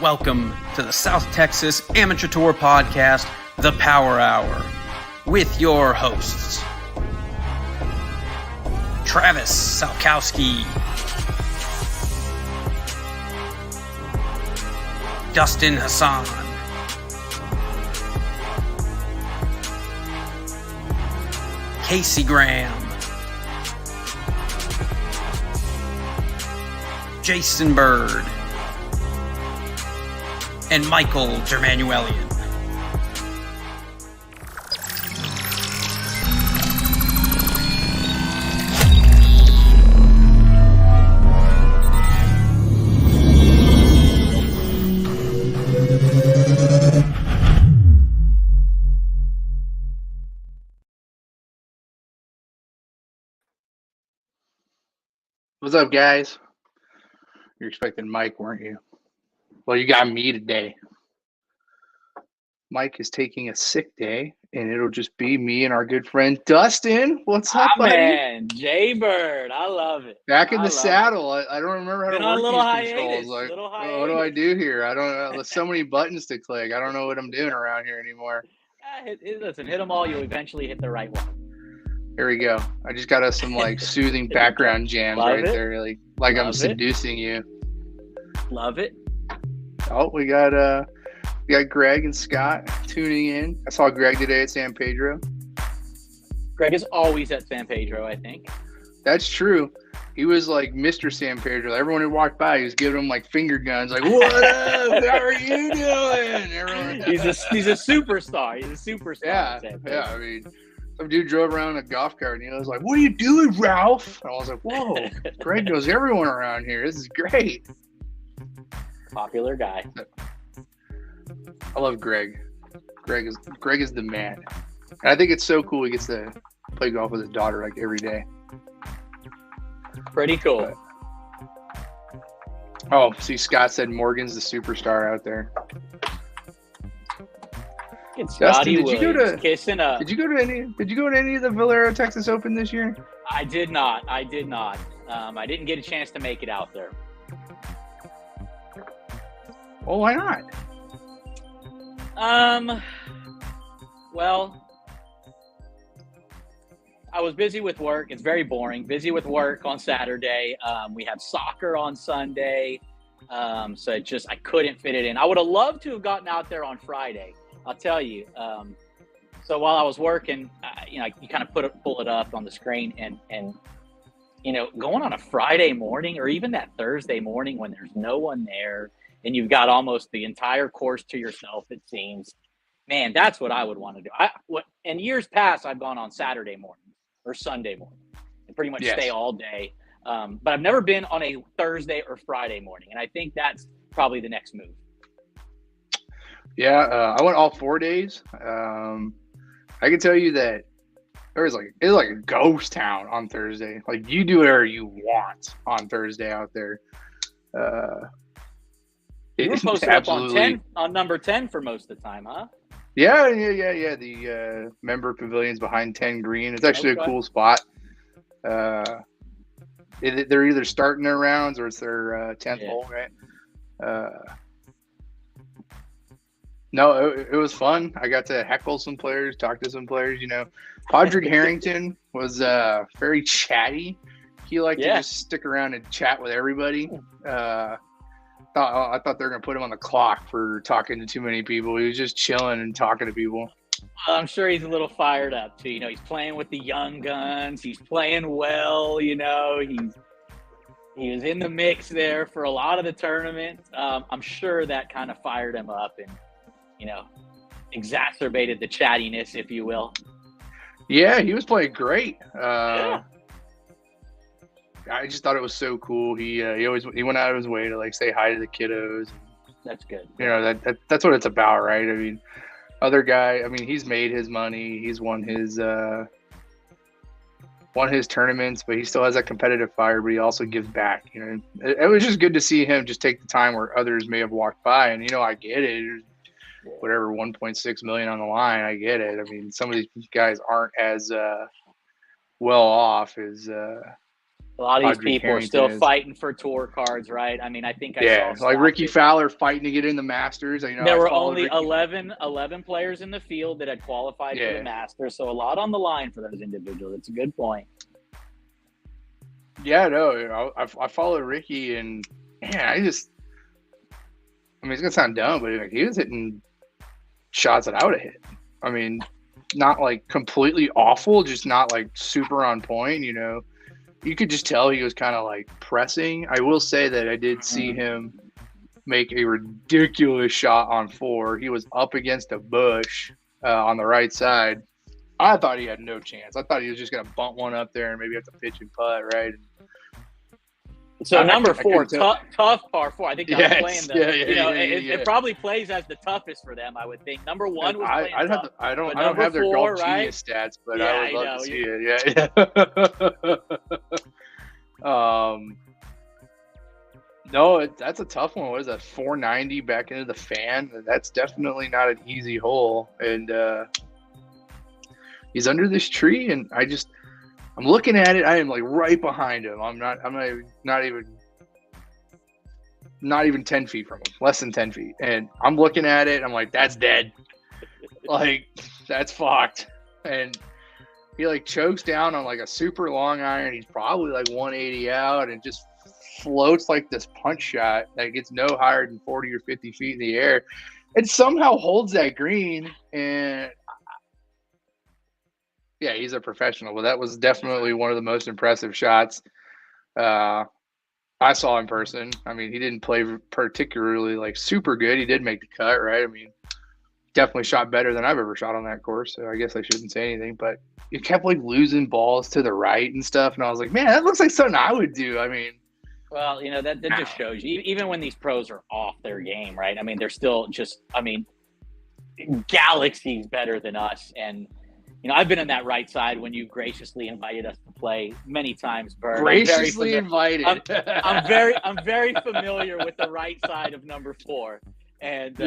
Welcome to the South Texas Amateur Tour Podcast, The Power Hour, with your hosts, Travis Salkowski, Dustin Hassan, Casey Graham, Jason Bird, and Michael Germanuelian. What's up, guys? You're expecting Mike, weren't you? Well, you got me today. Mike is taking a sick day, and it'll just be me and our good friend Dustin. What's up, buddy? Man, Jaybird, I love it. Back in the saddle. I don't rememre how to work little these controls. hiatus, What do I do here? I don't know. There's so many buttons to click. I don't know what I'm doing around here anymore. Listen, hit them all. You'll eventually hit the right one. Here we go. I just got us some soothing background jams Love right it. there, like I'm seducing you. Love it. Oh, we got Greg and Scott tuning in. I saw Greg today at San Pedro. Greg is always at San Pedro, I think. That's true. He was like Mr. San Pedro. Everyone who walked by, he was giving him finger guns, like, "What up? How are you doing?" Everyone... He's a superstar. He's a superstar. Yeah. I mean, some dude drove around in a golf cart, and he was like, "What are you doing, Ralph?" And I was like, "Whoa, Greg knows everyone around here. This is great." Popular guy. I love Greg. Greg is the man. And I think it's so cool he gets to play golf with his daughter every day. Pretty cool. Oh, see, Scott said Morgan's the superstar out there. It's Dustin, did you go to kissing up? Did you go to any of the Valero Texas Open this year? I did not. I didn't get a chance to make it out there. Well, why not? Well, I was busy with work. It's very boring. Busy with work on Saturday. We have soccer on Sunday. So I couldn't fit it in. I would have loved to have gotten out there on Friday. I'll tell you. So while I was working, you kind of pull it up on the screen and going on a Friday morning or even that Thursday morning when there's no one there, and you've got almost the entire course to yourself, it seems. Man, that's what I would want to do. In years past, I've gone on Saturday morning or Sunday morning and pretty much stay all day. But I've never been on a Thursday or Friday morning, and I think that's probably the next move. Yeah, I went all 4 days. I can tell you that it was like a ghost town on Thursday. You do whatever you want on Thursday out there. You were posted up on number 10 for most of the time, huh? Yeah. The member pavilion's behind 10 green. It's actually a cool spot. They're either starting their rounds or it's their 10th hole, right? No, it was fun. I got to heckle some players, talk to some players. Padraig Harrington was very chatty. He liked to just stick around and chat with everybody. I thought they were going to put him on the clock for talking to too many people. He was just chilling and talking to people. I'm sure he's a little fired up too. He's playing with the young guns. He's playing well. He was in the mix there for a lot of the tournament. I'm sure that kind of fired him up, and exacerbated the chattiness, if you will. Yeah, he was playing great. Yeah. I just thought it was so cool. He went out of his way to like say hi to the kiddos. That's good. You know, that's what it's about, right? I mean, other guy. I mean, he's made his money. He's won his tournaments, but he still has that competitive fire. But he also gives back. You know, it was just good to see him just take the time where others may have walked by. And you know, I get it. There's whatever 1.6 million on the line. I get it. I mean, some of these guys aren't as well off as. A lot of these Audrey people are Carrington still is. fighting for tour cards, right? I mean, I think I saw like Ricky stats. Fowler fighting to get in the Masters. You know, There I were followed only Ricky. 11 players in the field that had qualified for Yeah. the Masters, so a lot on the line for those individuals. It's a good point. Yeah, no, I followed Ricky, and man, I mean, it's gonna sound dumb, but like, he was hitting shots that I would have hit. I mean, not like completely awful, just not like super on point. You know, you could just tell he was kind of like pressing. I will say that I did see him make a ridiculous shot on 4. He was up against a bush on the right side. I thought he had no chance. I thought he was just going to bump one up there and maybe have to pitch and putt, right? So number I 4, couldn't tell. tough par 4. I think that was playing the. Yeah. It probably plays as the toughest for them. I would think. Number 1 was playing tough. I don't number have their 4, golf right? genius stats, but Yeah, I would I love know. to see it. Yeah. No, that's a tough one. What is that? 490 back into the fan. That's definitely not an easy hole, and he's under this tree, and I'm looking at it. I am like right behind him. I'm not even 10 feet from him, less than 10 feet. And I'm looking at it. I'm like, that's dead. Like, that's fucked. And he like chokes down on like a super long iron. He's probably like 180 out and just floats like this punch shot that gets no higher than 40 or 50 feet in the air. And somehow holds that green. And yeah, he's a professional. But that was definitely one of the most impressive shots I saw in person. I mean, he didn't play particularly like super good. He did make the cut, right? I mean, definitely shot better than I've ever shot on that course. So I guess I shouldn't say anything, but he kept like losing balls to the right and stuff. And I was like, man, that looks like something I would do. I mean, well, you know, that just shows you, even when these pros are off their game, right? I mean, they're still just, I mean, galaxies better than us. And, you know, I've been on that right side when you graciously invited us to play many times, Bird. graciously invited. I'm very familiar with the right side of number 4. And,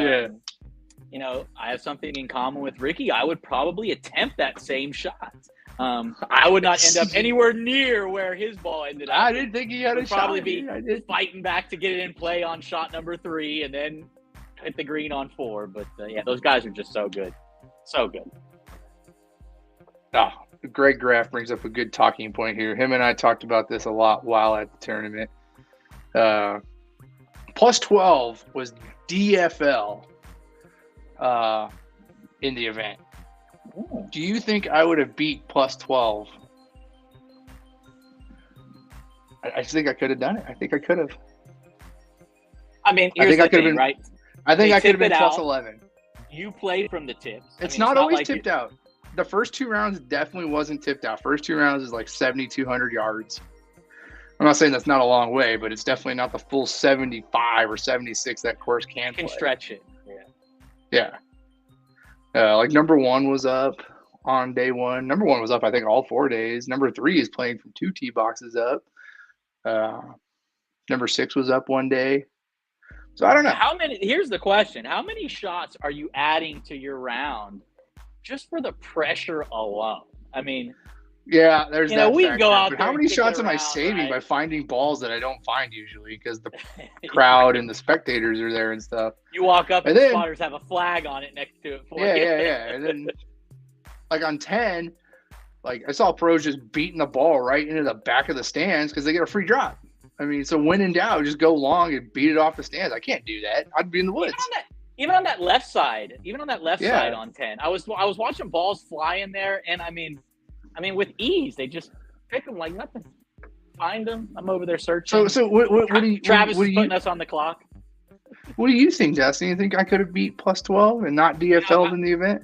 you know, I have something in common with Ricky. I would probably attempt that same shot. I would not end up anywhere near where his ball ended up. I didn't think he had a shot. Probably be fighting back to get it in play on shot number 3 and then hit the green on 4. But yeah, those guys are just so good. So good. Oh, Greg Graff brings up a good talking point here. Him and I talked about this a lot while at the tournament. Plus 12 was DFL in the event. Ooh. Do you think I would have beat plus 12? I think I could have done it. I think I could have. I mean, I here's think I the could have thing, been right? I think They I could have tip been it plus out. 11. You play from the tips. It's I mean, not always like tipped out. The first 2 rounds definitely wasn't tipped out. First 2 rounds is like 7,200 yards. I'm not saying that's not a long way, but it's definitely not the full 75 or 76 that course can You can play. stretch it. Yeah. Yeah. Like number 1 was up on day 1. Number 1 was up, I think, all 4 days. Number 3 is playing from 2 tee boxes up. Number 6 was up one day. So I don't know. Here's the question. How many shots are you adding to your round just for the pressure alone? I mean, Yeah, there's that. we factor. go out But there how and many kick shots it am I around, saving right? by finding balls that I don't find usually because the crowd and the spectators are there and stuff? You walk up and, And the then- spotters have a flag on it next to it for Yeah, you. yeah. And then, like on 10, like I saw pros just beating the ball right into the back of the stands because they get a free drop. I mean, so when in doubt, just go long and beat it off the stands. I can't do that. I'd be in the woods. Even on that left side, Yeah. side on 10, I was watching balls fly in there, and I mean, with ease, they just pick them like nothing. Find them. I'm over there searching. So what do you? Travis what is do you? putting us on the clock. What do you think, Justin? You think I could have beat plus 12 and not DFL'd in the event?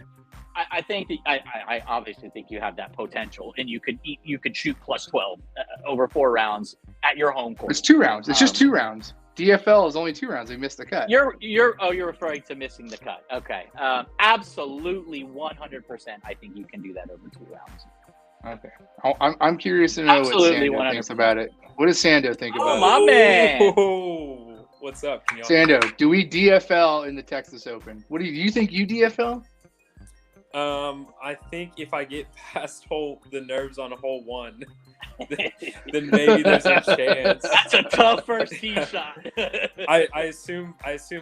I think that I obviously think you have that potential, and you could shoot plus 12 over 4 rounds at your home court. It's 2 rounds. It's just 2 rounds. DFL is only 2 rounds. They missed the cut. You're referring to missing the cut. Okay. Absolutely 100%. I think you can do that over 2 rounds. Okay. I'm curious to know Absolutely what Sando 100%. thinks about it. What does Sando think about my man. Oh, what's up? Can it? y'all- Sando, do we DFL in the Texas Open? What do you think? You DFL? I think if I get past the nerves on hole 1, then maybe there's a chance. That's a tough first tee shot. I assume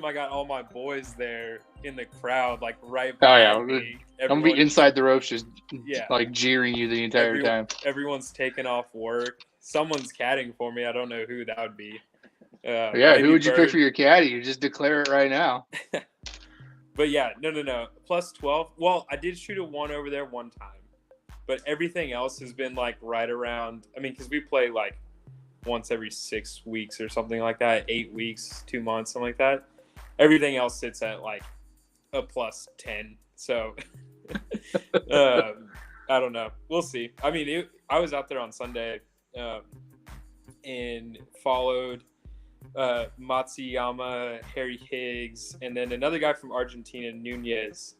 I got all my boys there in the crowd, like right Oh, yeah. behind me. I'm gonna be inside the ropes, just Yeah. like jeering you the entire time. Everyone's taking off work. Someone's caddying for me. I don't know who that would be. Yeah, maybe who would you Bird. pick for your caddy? You just declare it right now. But yeah, no. Plus 12. Well, I did shoot a 1 over there one time, but everything else has been like right around. I mean, because we play like once every 6 weeks or something like that, 8 weeks, 2 months, something like that. Everything else sits at like a plus 10. So I don't know. We'll see. I mean, I was out there on Sunday and followed Matsuyama, Harry Higgs, and then another guy from Argentina, Nunez.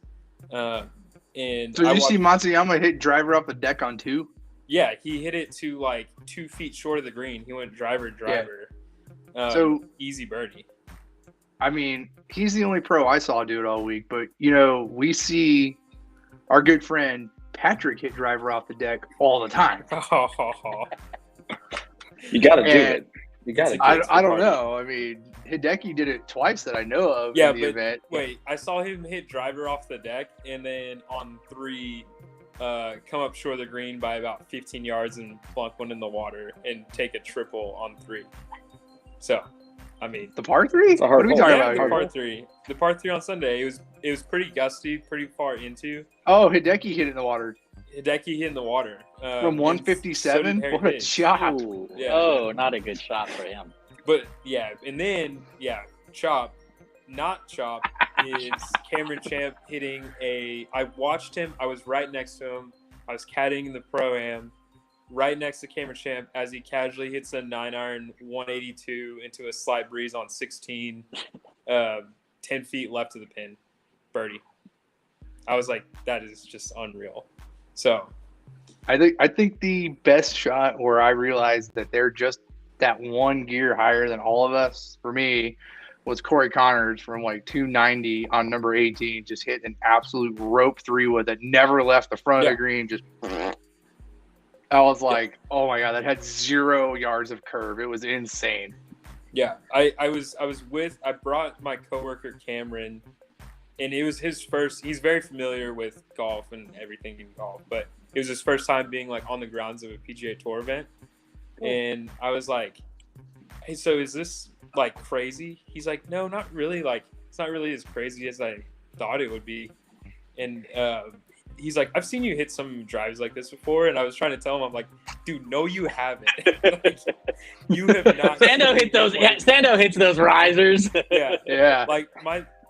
And So did you see Matsuyama hit driver off the deck on 2? Yeah, he hit it to like 2 feet short of the green. He went driver. So easy birdie. I mean, he's the only pro I saw do it all week. But we see our good friend Patrick hit driver off the deck all the time. You got to do And it. You got to. I don't know. I mean, Hideki did it twice that I know of in the event. Wait, I saw him hit driver off the deck and then on 3 come up short of the green by about 15 yards and plunk one in the water and take a triple on 3. So, I mean, The par 3? It's a hard What are we hole. talking yeah, about the here? par 3. The par 3 on Sunday. It was pretty gusty, pretty far into. Oh, Hideki hit it in the water Hideki hit in the water from and 157. so did Harry What a Higgs. shot! Ooh. Yeah. Oh, not a good shot for him. But yeah, and then Chop, not Chop, is Cameron Champ hitting I watched him. I was right next to him. I was caddying in the Pro-Am, right next to Cameron Champ as he casually hits a 9-iron 182 into a slight breeze on 16, 10 feet left of the pin, birdie. I was like, that is just unreal. So I think the best shot where I realized that they're just that one gear higher than all of us, for me, was Corey Connors from like 290 on number 18, just hit an absolute rope 3-wood that never left the front of the green. Just I was like, oh my god, that had 0 yards of curve. It was insane. yeah, I brought my coworker Cameron, and it was his first. He's very familiar with golf and everything in golf, but it was his first time being like on the grounds of a PGA Tour event. And I was like, hey, so is this like crazy? He's like, no, not really. Like, it's not really as crazy as I thought it would be. And he's like, I've seen you hit some drives like this before. And I was trying to tell him, I'm like, dude, no, you haven't. Like, you have not. Sando hits those risers. Yeah. Yeah. Like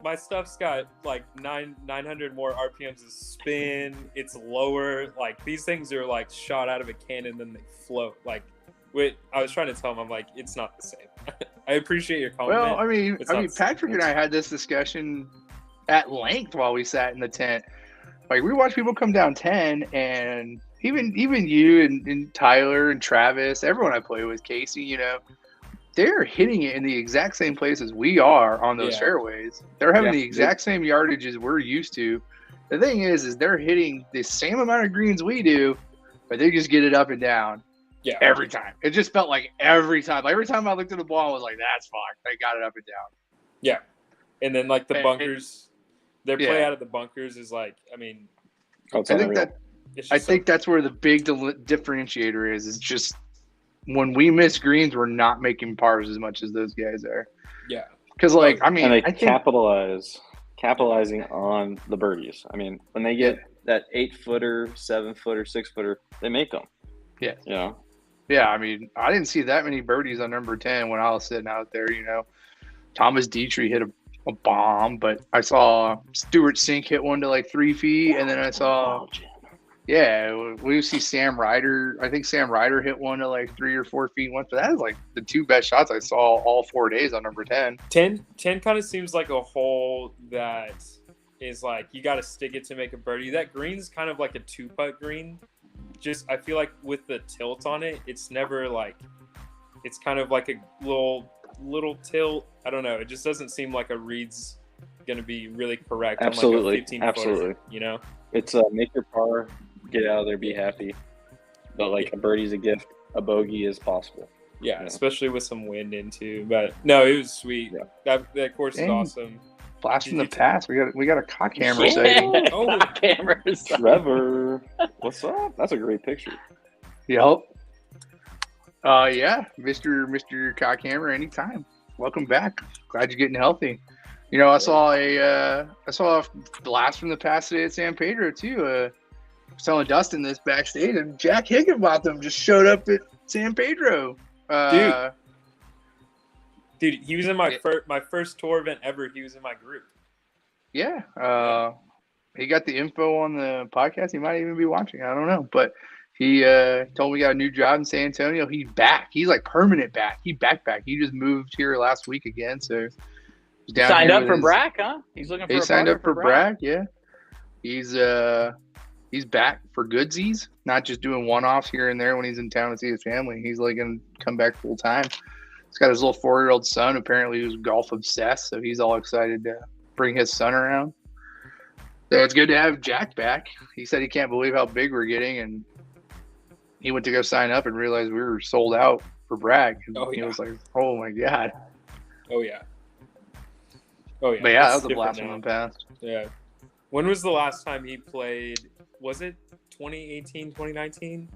my stuff's got like 900 more RPMs of spin. It's lower. Like these things are like shot out of a cannon, then they float. Like, I was trying to tell him, I'm like, it's not the same. I appreciate your compliment. Well, I mean, It's not the same. Patrick and I had this discussion at length while we sat in the tent. Like, we watched people come down 10, and even you and Tyler and Travis, everyone I play with, Casey, they're hitting it in the exact same places we are on those fairways. They're having the exact same yardages we're used to. The thing is they're hitting the same amount of greens we do, but they just get it up and down. Yeah. Every time. It just felt like every time. Like, every time I looked at the ball, I was like, that's fucked. They got it up and down. Yeah. And then like the bunkers, their play Yeah. out of the bunkers is like, I mean, It's I think unreal. that it's I just think that's where the big differentiator is. It's just when we miss greens, we're not making pars as much as those guys are. yeah. Because, like, I mean, and they I think capitalizing on the birdies. I mean, when they get that 8-footer, 7-footer, 6-footer, they make them. Yeah. You know, yeah, I mean, I didn't see that many birdies on number 10 when I was sitting out there. Thomas Dietrich hit a a bomb, but I saw Stuart Sink hit one to like 3 feet, and then I saw, Oh, Jim. yeah, we see Sam Ryder. I think Sam Ryder hit one to like 3 or 4 feet once, but that is like the two best shots I saw all 4 days on number 10. 10 kind of seems like a hole that is like you got to stick it to make a birdie. That green's kind of like a 2-putt green. Just I feel like with the tilt on it, it's never like it's kind of like a little tilt. I don't know. It just doesn't seem like a reed's going to be really correct. Absolutely. On like a 15 Absolutely. footer, you know? It's make your par, get out of there, be happy. But like a birdie's a gift, a bogey is possible. Yeah, Yeah. especially with some wind into. But no, it was sweet. Yeah. That course is Dang. awesome. Blast from the past. We got a cock hammer Yeah. sighting. Oh. Cameras. Trevor, what's up? That's a great picture. Yep. Yeah, Mr. Cockhammer, anytime. Welcome back. Glad you're getting healthy. You know, I saw a blast from the past today at San Pedro too. I was telling Dustin this backstage, and Jack Higginbotham just showed up at San Pedro. Dude, he was in my Yeah. my first tour event ever. He was in my group. Yeah. He got the info on the podcast. He might even be watching. I don't know, but he told me he got a new job in San Antonio. He's back. He's like permanent back. He back. He just moved here last week again. So he's down Signed here up with for his- Brack, huh? He's looking for He a signed partner up for Bragg. Yeah, he's back for goodsies. Not just doing one-offs here and there when he's in town to see his family. He's like gonna come back full time. He's got his little 4-year-old son. Apparently, who's golf obsessed, so he's all excited to bring his son around. So it's good to have Jack back. He said he can't believe how big we're getting, and he went to go sign up and realized we were sold out for Bragg. And Oh, he yeah. was like, "Oh my god!" Oh yeah. Oh yeah. But yeah, that It's was a blast different from now. the past. Yeah. When was the last time he played? Was it 2018, 2019?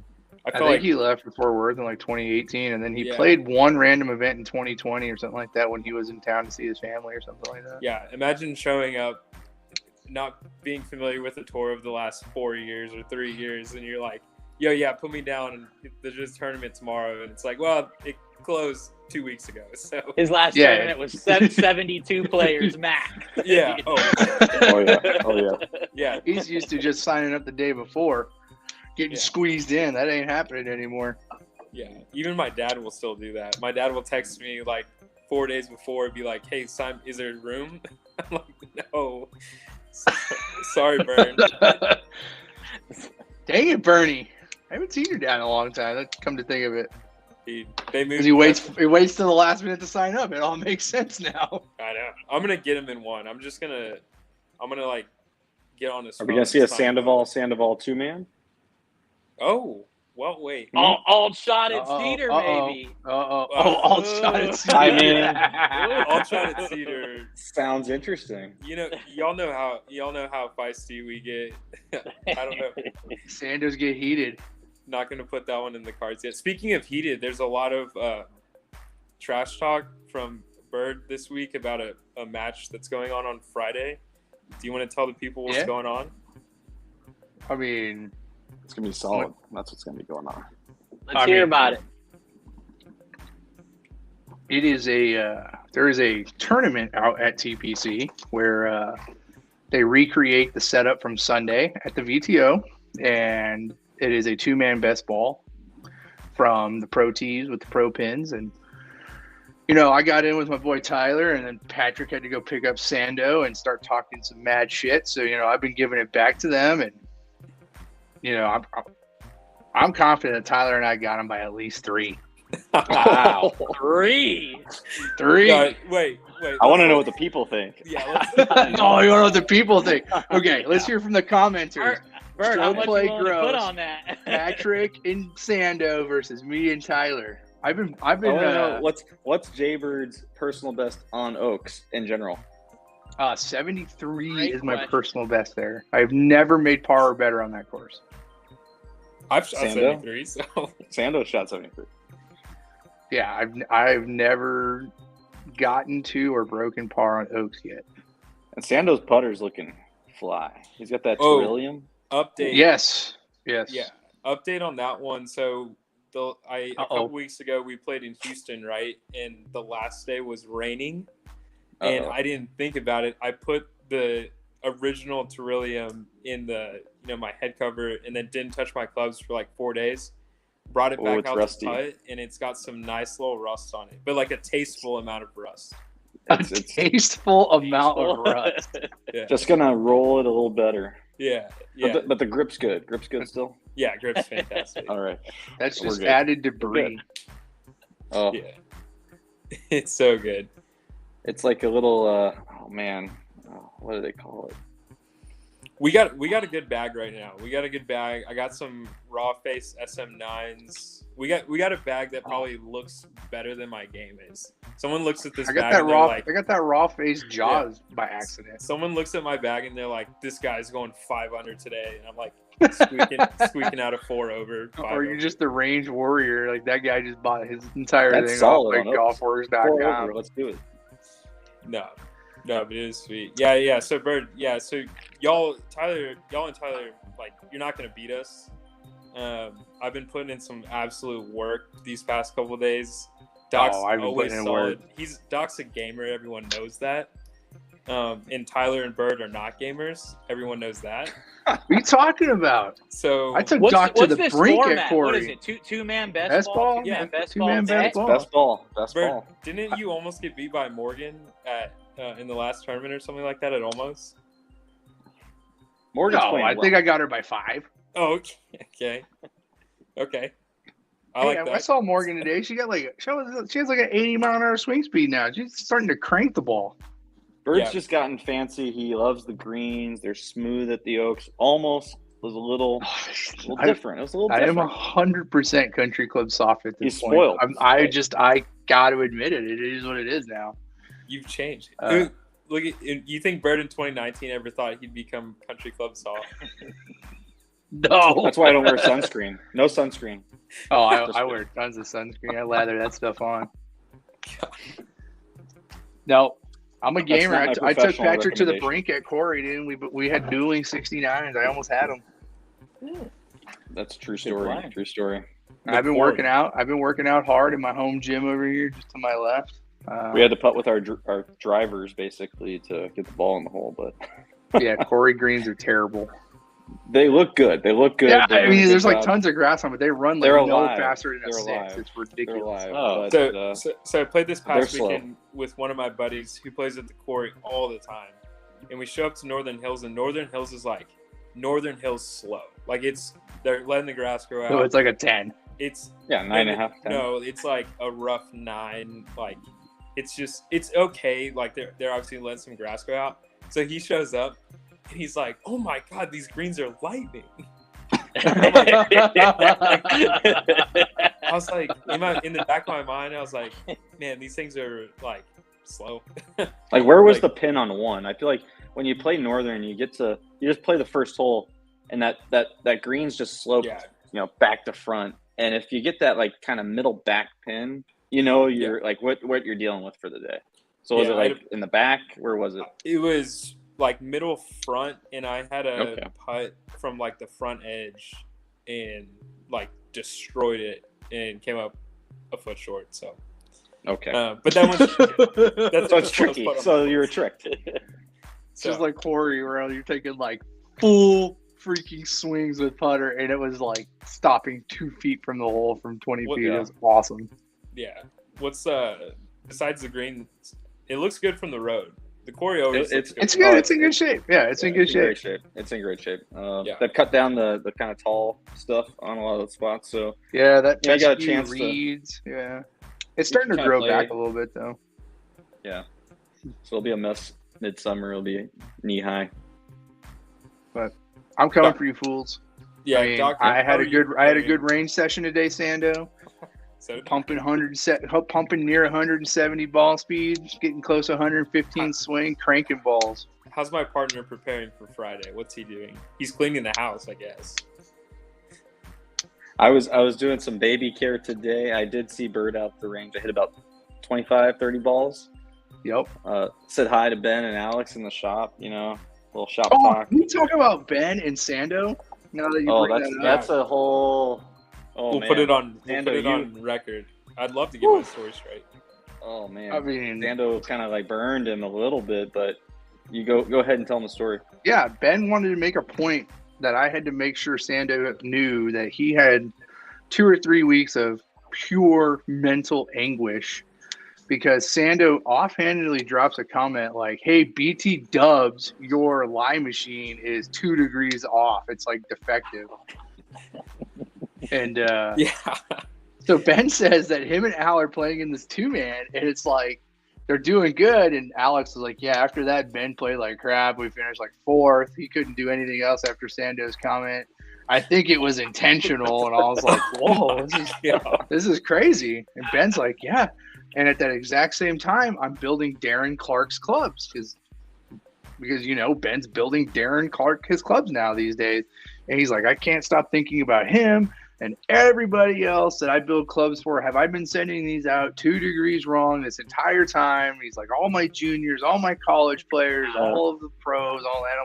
I I felt think like he left for Fort Worth in like 2018, and then he Yeah. played one random event in 2020 or something like that when he was in town to see his family or something like that. yeah, imagine showing up not being familiar with the tour of the last 4 years or 3 years and you're like, yo, yeah, put me down and there's this tournament tomorrow and it's like, well, it closed 2 weeks ago. So His last Yeah. tournament was 72 players max. yeah. Oh yeah. Oh yeah. Yeah. He's used to just signing up the day before, getting Yeah. squeezed in. That ain't happening anymore. Yeah, even my dad will still do that. My dad will text me like 4 days before and be like, "Hey, Simon, is there room?" I'm like, "No, sorry, Vern." Dang it, Bernie! I haven't seen your dad in a long time. Let's come to think of it, They moved. because he waits till the last minute to sign up. It all makes sense now. I know. I'm gonna get him in one. I'm gonna like get on his. Are we phone gonna see a and sign him up. Sandoval 2-man? Oh, well, wait. All shot at Uh-oh, Cedar, uh-oh. maybe. All shot at Cedar. I mean- I'll try to Cedar. Sounds interesting. You know, y'all know how feisty we get. I don't know. Sandos get heated. Not going to put that one in the cards yet. Speaking of heated, there's a lot of trash talk from Bird this week about a match that's going on Friday. Do you want to tell the people what's Yeah. going on? I mean, It's gonna be solid. That's what's gonna be going on. Let's hear about it. it is there is a tournament out at TPC where they recreate the setup from Sunday at the VTO, and it is a 2-man best ball from the pro tees with the pro pins. And you know, I got in with my boy Tyler, and then Patrick had to go pick up Sando and start talking some mad shit. So you know, I've been giving it back to them, and you know, I'm confident that Tyler and I got him by at least 3. Wow. 3. 3. Wait. I want to know what the people think. Yeah. Oh, you want to know what the people think? Okay, let's hear from the commenters. Bird, how Stroke much play you willing to put gross. on that? Patrick and Sando versus me and Tyler. I've been I want to know what's Jaybird's personal best on Oaks in general. 73 Great is my question. personal best there. I've never made par or better on that course. I've shot Sando? 73, so Sando shot 73. Yeah, I've never gotten to or broken par on Oaks yet. And Sando's putter's looking fly. He's got that Oh. Trillium. update. Yes. Yeah. Update on that one. So a Uh-oh. couple weeks ago we played in Houston, right? And the last day was raining. and Uh-oh. I didn't think about it. I put the original Terillium in the my head cover, and then didn't touch my clubs for like 4 days. Brought it back it's out rusty. to putt, and it's got some nice little rust on it, but like a tasteful amount of rust. A tasteful amount of rust. Yeah, Just gonna roll it a little better. yeah. But the grip's good. Grip's good still. Yeah, grip's fantastic. All right. That's We're just good. added debris. Oh, Yeah, it's so good. it's like a little. Oh man, what do they call it? We got a good bag right now. We got a good bag. I got some raw face SM9s. We got a bag that probably looks better than my game is. Someone looks at this I got bag that and they're raw. like, I got that raw face Jaws by accident. someone looks at my bag and they're like, this guy's going 500 today, and I'm like squeaking out a 4 over. 5 Or you're over. just a range warrior. Like that guy just bought his entire That's thing solid off like on Oaks. Pour golfworks.com. over. Let's do it. No, but it is sweet. Yeah. So Bird, so y'all and Tyler, like you're not gonna beat us. I've been putting in some absolute work these past couple of days. Doc's I've been always putting in solid. Doc's a gamer. Everyone knows that. And Tyler and Bird are not gamers. Everyone knows that. What are you talking about? So I took What's Doc to the this brink format? at Corey. What is it? Two-man best, Best ball? ball? Two-man best Two-man ball? best ball. Best ball. Best Bird, ball. didn't you almost get beat by Morgan at in the last tournament or something like that? At almost. Morgan's No, playing I well. think I got her by 5. Oh, okay. I like I that. saw Morgan today. She has like an 80 mile an hour swing speed now. She's starting to crank the ball. Bird's Yeah. just gotten fancy. He loves the greens. They're smooth at the Oaks. Almost was a little different. It was a little I am different. 100% country club soft at this He's point. spoiled. I got to admit it. It is what it is now. You've changed. Uh, Look at you. Think Bird in 2019 ever thought he'd become country club soft? No. That's why I don't wear sunscreen. No sunscreen. Oh, I wear tons of sunscreen. I lather that stuff on. No, I'm a gamer. not my I took professional Patrick to the recommendation. brink at Corey, dude. We had dueling 69s. I almost had them. That's a true story. line. True story. I've been working out. I've been working out hard in my home gym over here, just to my left. We had to putt with our drivers basically to get the ball in the hole, but Yeah, Corey greens are terrible. they look good. They look good. Yeah, They're I doing a mean, good there's like job. tons of grass on, but they run like They're no alive. faster than a They're 6. alive. It's They're ridiculous. alive. Oh. but, So I played this past they're slow. weekend with one of my buddies who plays at the Quarry all the time, and we show up to Northern Hills, and Northern Hills is like Northern Hills slow. Like they're letting the grass grow out. So it's like a 10. It's yeah, 9.5. 10. No, it's like a rough 9. Like it's okay. Like they're obviously letting some grass grow out. So he shows up and he's like, "Oh my god, these greens are lightning." I was like, in the back of my mind, I was like, "Man, these things are like slow." Like, where was Like- the pin on 1? I feel like when you play Northern, you just play the first hole, and that green's just sloped, Yeah. back to front. And if you get that like kind of middle back pin, you're like what you're dealing with for the day. So was Yeah, it like in the back? Where was it? It was like middle front, and I had a Okay. putt from like the front edge and like destroyed it and came up a foot short. So, Okay, but that was that's so the it's tricky. putt on So my you were course. tricked. It's just like Corey, where you're taking like full freaking swings with putter, and it was like stopping 2 feet from the hole from 20 What- feet. yeah. It was awesome. Yeah. What's besides the green? It looks good from the road. The Quarry always It's- looks It's good. good. Oh, It's in good shape. Yeah, it's in good shape. Great shape. It's in great shape. Yeah. They've cut down the kind of tall stuff on a lot of the spots. So Yeah, that Yeah, I got a fescue chance to- reeds. Yeah, it's starting to kinda grow play- back a little bit though. it'll be a mess midsummer. It'll be knee high. I'm coming Doc- for you fools. Yeah, I mean, Doc, I how had are a you good preparing? range session today, Sando. So, Pumping pumping near 170 ball speed, getting close to 115 swing, cranking balls. how's my partner preparing for Friday? What's he doing? He's cleaning the house, I guess. I was doing some baby care today. I did see Bird out the range. I hit about 25, 30 balls. Yep. Said hi to Ben and Alex in the shop. Little shop Oh, talk. can you talk about Ben and Sando? Now that you Oh, bring that's that up. that's a whole. Oh We'll man. put it on. We'll Sando, put it you- on record. I'd love to get my story straight. Oh man, I mean, Sando kind of like burned him a little bit, but you go ahead and tell him the story. yeah, Ben wanted to make a point that I had to make sure Sando knew that he had 2 or 3 weeks of pure mental anguish because Sando offhandedly drops a comment like, "Hey, BT Dubs, your lie machine is 2 degrees off. It's like defective." And Yeah. so Ben says that him and Al are playing in this 2-man, and it's like they're doing good. And Alex is like, "Yeah, after that, Ben played like crap. We finished like 4th. He couldn't do anything else after Sando's comment. I think it was intentional." And I was like, "Whoa, this is crazy." And Ben's like, "Yeah." And at that exact same time, I'm building Darren Clark's clubs because you know Ben's building Darren Clark his clubs now these days, and he's like, "I can't stop thinking about him and everybody else that I build clubs for. Have I been sending these out 2 degrees wrong this entire time?" He's like, "All my juniors, all my college players, all of the pros, all that."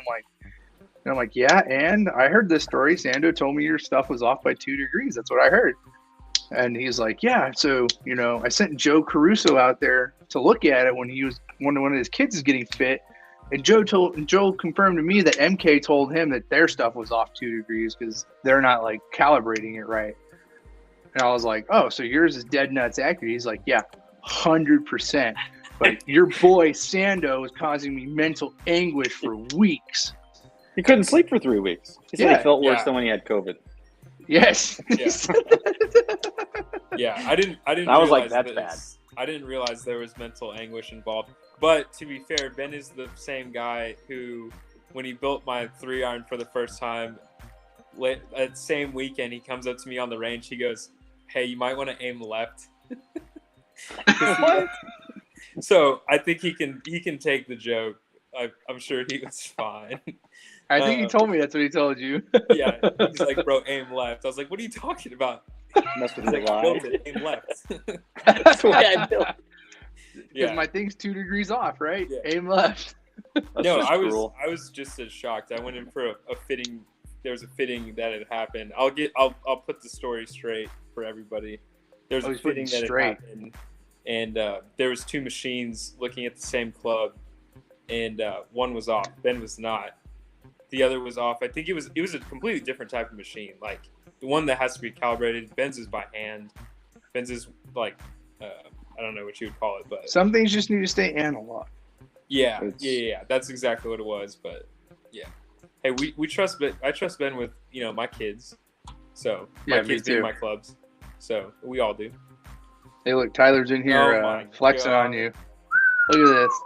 I'm like, "Yeah, and I heard this story. Sando told me your stuff was off by 2 degrees. That's what I heard." And he's like, "Yeah, so, you know, I sent Joe Caruso out there to look at it when one of his kids is getting fit. And Joe confirmed to me that MK told him that their stuff was off 2 degrees because they're not like calibrating it right." And I was like, "Oh, so yours is dead nuts accurate?" He's like, "Yeah, 100%. But your boy Sando was causing me mental anguish for weeks." He couldn't sleep for 3 weeks. He said Yeah. he felt worse Yeah. than when he had COVID. Yes. Yeah. Yeah, I didn't. I was like, realize that's this. I didn't realize there was mental anguish involved. But to be fair, Ben is the same guy who, when he built my 3-iron for the first time, that same weekend, he comes up to me on the range. He goes, "Hey, you might want to aim left." So I think he can take the joke. I'm sure he was fine. I think he told me that's what he told you. Yeah, he's like, "Bro, aim left." I was like, "What are you talking about?" Must have He's been like, a "I lie. built it, aim left." That's what I built. Because Yeah. my thing's 2 degrees off, right? Yeah. Aim left. That's No, just I cruel. was just as shocked. I went in for a fitting. There was a fitting that had happened. I'll put the story straight for everybody. There's Oh, a he's putting fitting that straight. had happened, and there was 2 machines looking at the same club, and one was off. Ben was not. The other was off. I think it was a completely different type of machine. Like the one that has to be calibrated. Ben's is by hand. Ben's is like I don't know what you would call it, but Some things just need to stay analog. yeah, It's- yeah. That's exactly what it was. But yeah, hey, we trust Ben. I trust Ben with my kids. So my Yeah, me kids being too. my clubs. So we all do. Hey, look, Tyler's in here Oh my flexing God. on you. Look at this.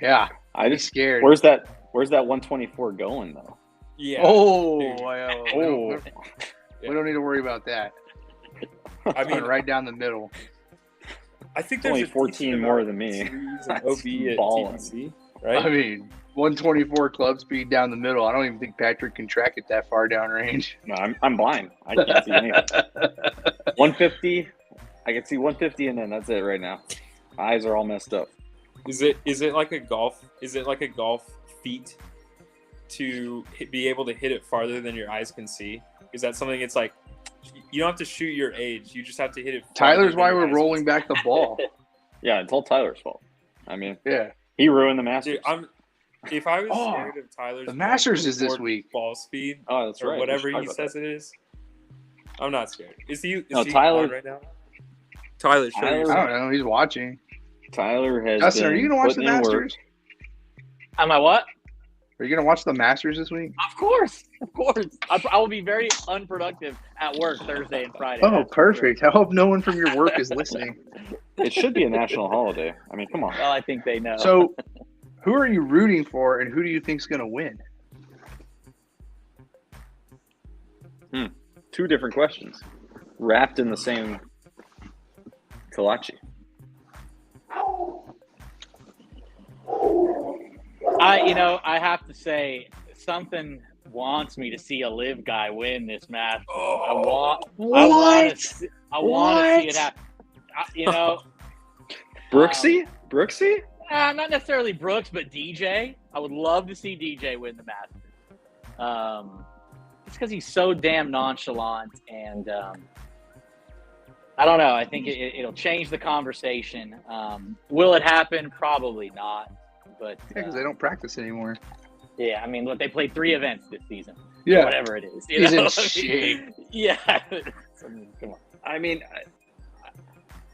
Yeah, I I'm just scared. where's that 124 going though? Yeah. Oh, Dude. well, Oh. we don't need to worry about that. I Going mean, right down the middle. I think Only there's a 14 decent more amount than of me. series and That's OB at ballin'. TBC, right? I mean, 124 club speed down the middle. I don't even think Patrick can track it that far down range. No, I'm blind. I can't see anything. 150. I can see 150 and then that's it right now. My eyes are all messed up. Is it like a golf? Is it like a golf feat to be able to hit it farther than your eyes can see? Is that something? It's like you don't have to shoot your age. You just have to hit it. farther Tyler's than why your we're eyes rolling can back the ball. Yeah, it's all Tyler's fault. I mean, Yeah. he ruined the see. Masters. Dude, if I was Oh, scared of Tyler's the Masters is this 124 week. ball speed Oh, that's or right. We whatever should talk he about says that. it is, I'm not scared. Is he? No, he Tyler- on right now? Tyler, show Tyler- I yourself. don't know. He's watching. Tyler has Justin, been are you going to watch the putting in work. Masters? Am I what? Are you going to watch the Masters this week? Of course. I will be very unproductive at work Thursday and Friday. Oh, that's for sure. perfect. I hope no one from your work is listening. It should be a national holiday. I mean, come on. Well, I think they know. So, who are you rooting for, and who do you think's going to win? Two different questions, wrapped in the same kolache. I have to say something wants me to see a live guy win this match. I want to see it happen. Brooksy? Not necessarily Brooks, but DJ. I would love to see DJ win the match. It's because he's so damn nonchalant, and I don't know. I think it'll change the conversation. Will it happen? Probably not. But because they don't practice anymore. yeah, I mean, look, they played 3 events this season. Yeah, Whatever it is. he's know? in shape. Yeah. Come on. I mean,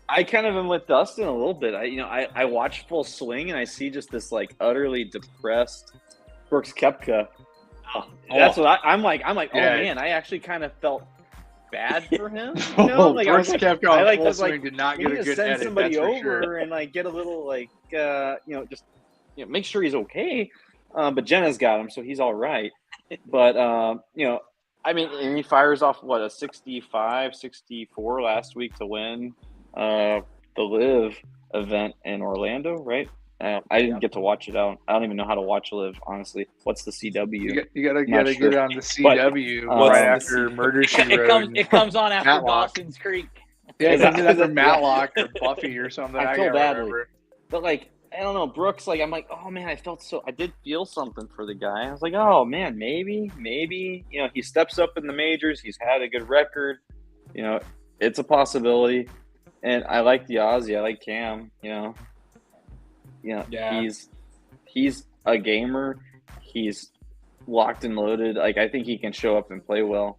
I kind of am with Dustin a little bit. I watch Full Swing and I see just this like utterly depressed Brooks Koepka. That's what I'm like. Oh Yeah. man, I actually kind of felt bad for him. You know? Like, I was Brooks like, Koepka on I Full was like, Swing did not we get need a to good send edit. somebody That's for over sure. and like get a little like just make sure he's okay. But Jenna's got him, so he's all right. But I mean, and he fires off what, a 65, 64 last week to win the Live event in Orlando, right? I didn't get to watch it out. I don't even know how to watch Live, honestly. What's the CW? You gotta Not get sure. on the CW But, right the after CW? Murder She Wrote. It comes on after Matlock. Dawson's Creek. Yeah, Is it's that- after yeah. Matlock or Buffy or something. I I feel can't badly. remember. But like, I don't know, Brooks. Like, I'm like, oh man, I did feel something for the guy. I was like, oh man, maybe, he steps up in the majors. He's had a good record. It's a possibility. And I like the Aussie. I like Cam. Yeah. He's a gamer. He's locked and loaded. Like, I think he can show up and play well.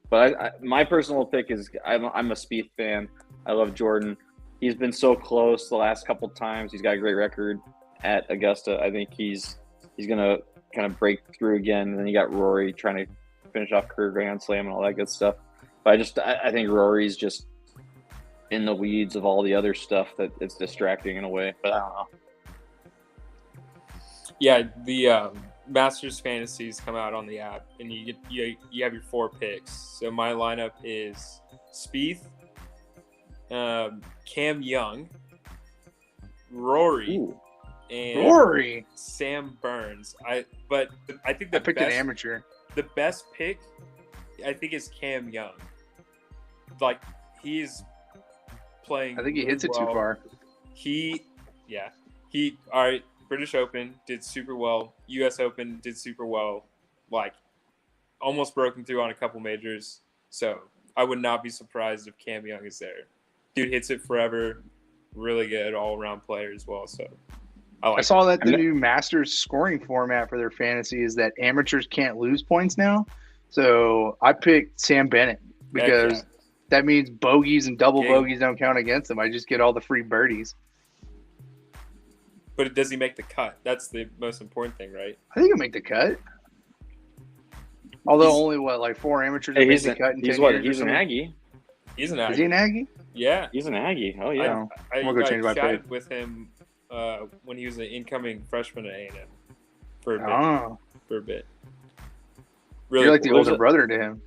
But my personal pick is I'm a Spieth fan. I love Jordan. He's been so close the last couple times. He's got a great record at Augusta. I think he's gonna kind of break through again. And then you got Rory trying to finish off career Grand Slam and all that good stuff. But I think Rory's just in the weeds of all the other stuff that it's distracting in a way. But I don't know. Yeah, the Masters fantasies come out on the app, and you have your 4 picks. So my lineup is Spieth, Cam Young, Rory, Ooh. and Rory. Sam Burns. I think I the picked an best amateur. the best pick, I think, is Cam Young. Like, he's playing. I think he hits it well. too far. All right. British Open did super well. U.S. Open did super well. Like, almost broken through on a couple majors. So I would not be surprised if Cam Young is there. Dude hits it forever. Really good all-around player as well. So I saw that the new Masters scoring format for their fantasy is that amateurs can't lose points now. So I picked Sam Bennett because that means bogeys and double bogeys don't count against them. I just get all the free birdies. But does he make the cut? That's the most important thing, right? I think he'll make the cut. Although only 4 amateurs have made the cut in 10 years. He's an Aggie. He's an Is Aggie. he an Aggie? Yeah. He's an Aggie. Oh yeah. I I'm gonna go change my chatted pick. with him when he was an incoming freshman at A&M for a bit. Oh, Really you're like the cool. older brother to him.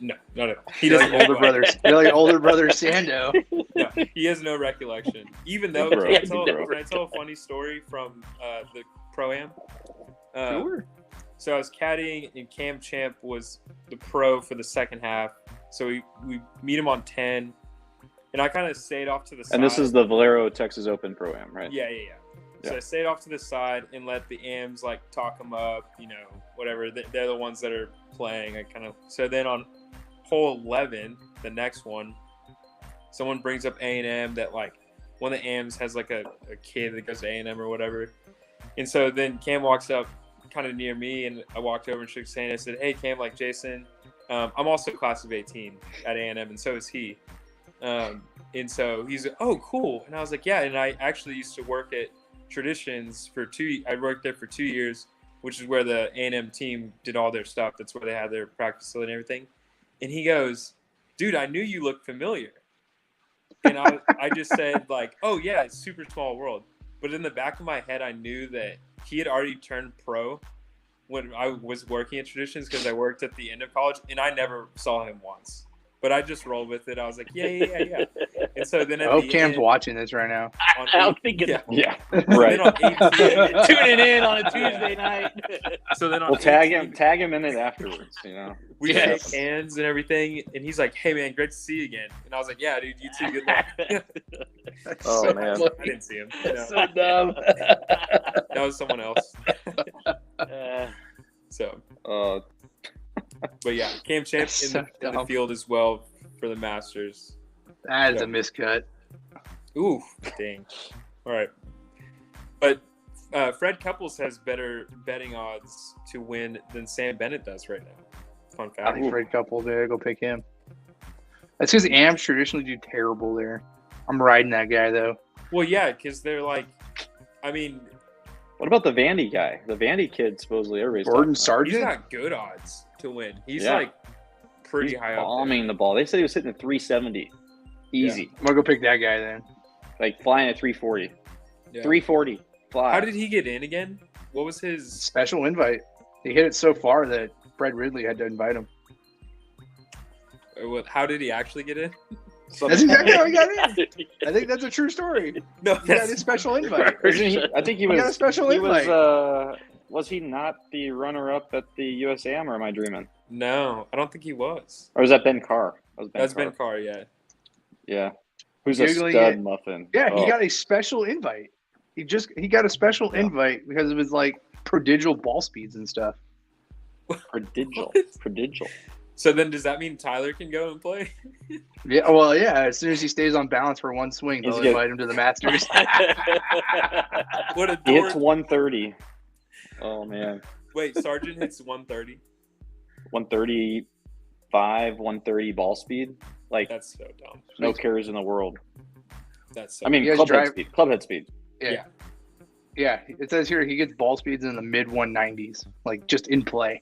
No, not at all. He You're doesn't like older brother. You're like older brother Sando. No, he has no recollection. Even though, Bro, can I bro. tell a funny story from the Pro-Am? Sure. So I was caddying, and Cam Champ was the pro for the second half. So we meet him on 10, and I kind of stayed off to the side. And this is the Valero Texas Open Pro-Am, right? Yeah. So Yeah. I stayed off to the side and let the AMs talk him up, whatever. They're the ones that are playing. So then on hole 11, the next one, someone brings up A&M that one of the AMs has a kid that goes to A&M or whatever. And so then Cam walks up kind of near me, and I walked over and shook his hand. I said, "Hey Cam, Jason, I'm also class of 18 at A&M, and so is he." And so he's like, "Oh, cool." And I was like, "Yeah." And I actually used to work at Traditions I worked there for 2 years, which is where the A&M team did all their stuff. That's where they had their practice facility and everything. And he goes, "Dude, I knew you looked familiar." And I just said "Oh yeah, it's super small world." But in the back of my head, I knew that he had already turned pro when I was working at Traditions, because I worked at the end of college, and I never saw him once. But I just rolled with it. I was like, yeah. And so then I at hope the Cam's end, watching this right now. on I don't eight- think it's Yeah. So Right. then on 18, tuning in on a Tuesday night. so then on We'll tag 18, him in it afterwards. we Yes. shake hands and everything, and he's like, "Hey man, great to see you again." And I was like, "Yeah, dude, you too. Good luck." Oh, So man. funny. I didn't see him. No, So dumb. that was someone else. So, Uh, but yeah, Cam Champ That's in so the dumb. field as well. for the Masters. That is Yeah. a miscut. Ooh, dang. All right. But Fred Couples has better betting odds to win than Sam Bennett does right now. Fun I fact. think Fred Couple there. Go pick him. That's because the Amps traditionally do terrible there. I'm riding that guy though. Well, yeah, because they're like, I mean, What about the Vandy guy? The Vandy kid supposedly everybody's Gordon talking Sargent. he's got good odds to win. He's Yeah. like about. pretty He's high up bombing the ball. They said he was hitting at 370. Easy. I'm gonna go pick that guy then. Like flying at 340. there. Yeah. 340. Fly. How did he get in again? What was his? Special invite. He hit it so far that Fred Ridley had to invite him. How did he actually get in? That's exactly how he got in. I think that's a true story. No, He got his special invite. Isn't he, I think he He got a was. special He invite. was he not the runner-up at the USAM, or am I dreaming? no, I don't think he was. Or was that Ben Carr? That was That's Carr. Ben Carr, yeah. Yeah. Who's a Googling stud it. muffin? Yeah, Oh, he got a special invite. He got a special Yeah. invite because of his like prodigal ball speeds and stuff. prodigal. What? Prodigal. So then, does that mean Tyler can go and play? Yeah, well, yeah. As soon as he stays on balance for one swing, He's they'll good. invite him to the Masters. What a He hits dork. 130. Oh man, Wait, Sargent hits 130. 135, 130 ball speed. Like That's so dumb. no cares in the world. That's so I mean, You guys club head drive- speed. Club head speed. Yeah. Yeah, it says here he gets ball speeds in the mid 190s, like just in play.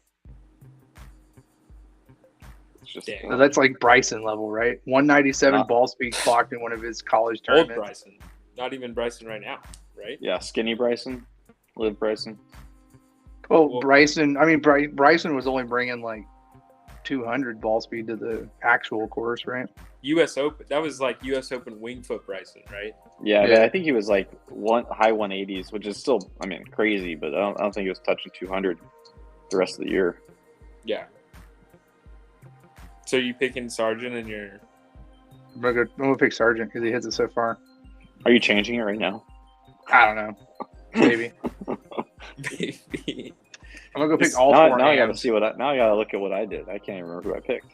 It's just Dang. So that's like Bryson level, right? 197 Uh, ball speed clocked in one of his college old tournaments. Bryson. Not even Bryson right now, right? yeah, skinny Bryson, live Bryson. Well, Bryson, I mean, Bryson was only bringing like 200 ball speed to the actual course, right? U.S. Open. That was like U.S. Open Wingfoot Bryson, right? Yeah, Yeah. I think he was like high 180s, which is still, I mean, crazy. But I don't think he was touching 200 the rest of the year. Yeah. So you picking Sargent and your I'm gonna pick Sargent because he hits it so far. Are you changing it right now? I don't know, maybe. baby? I'm gonna go pick This- all now, four. now I gotta Ams. see now I gotta look at what I did. I can't even remember who I picked.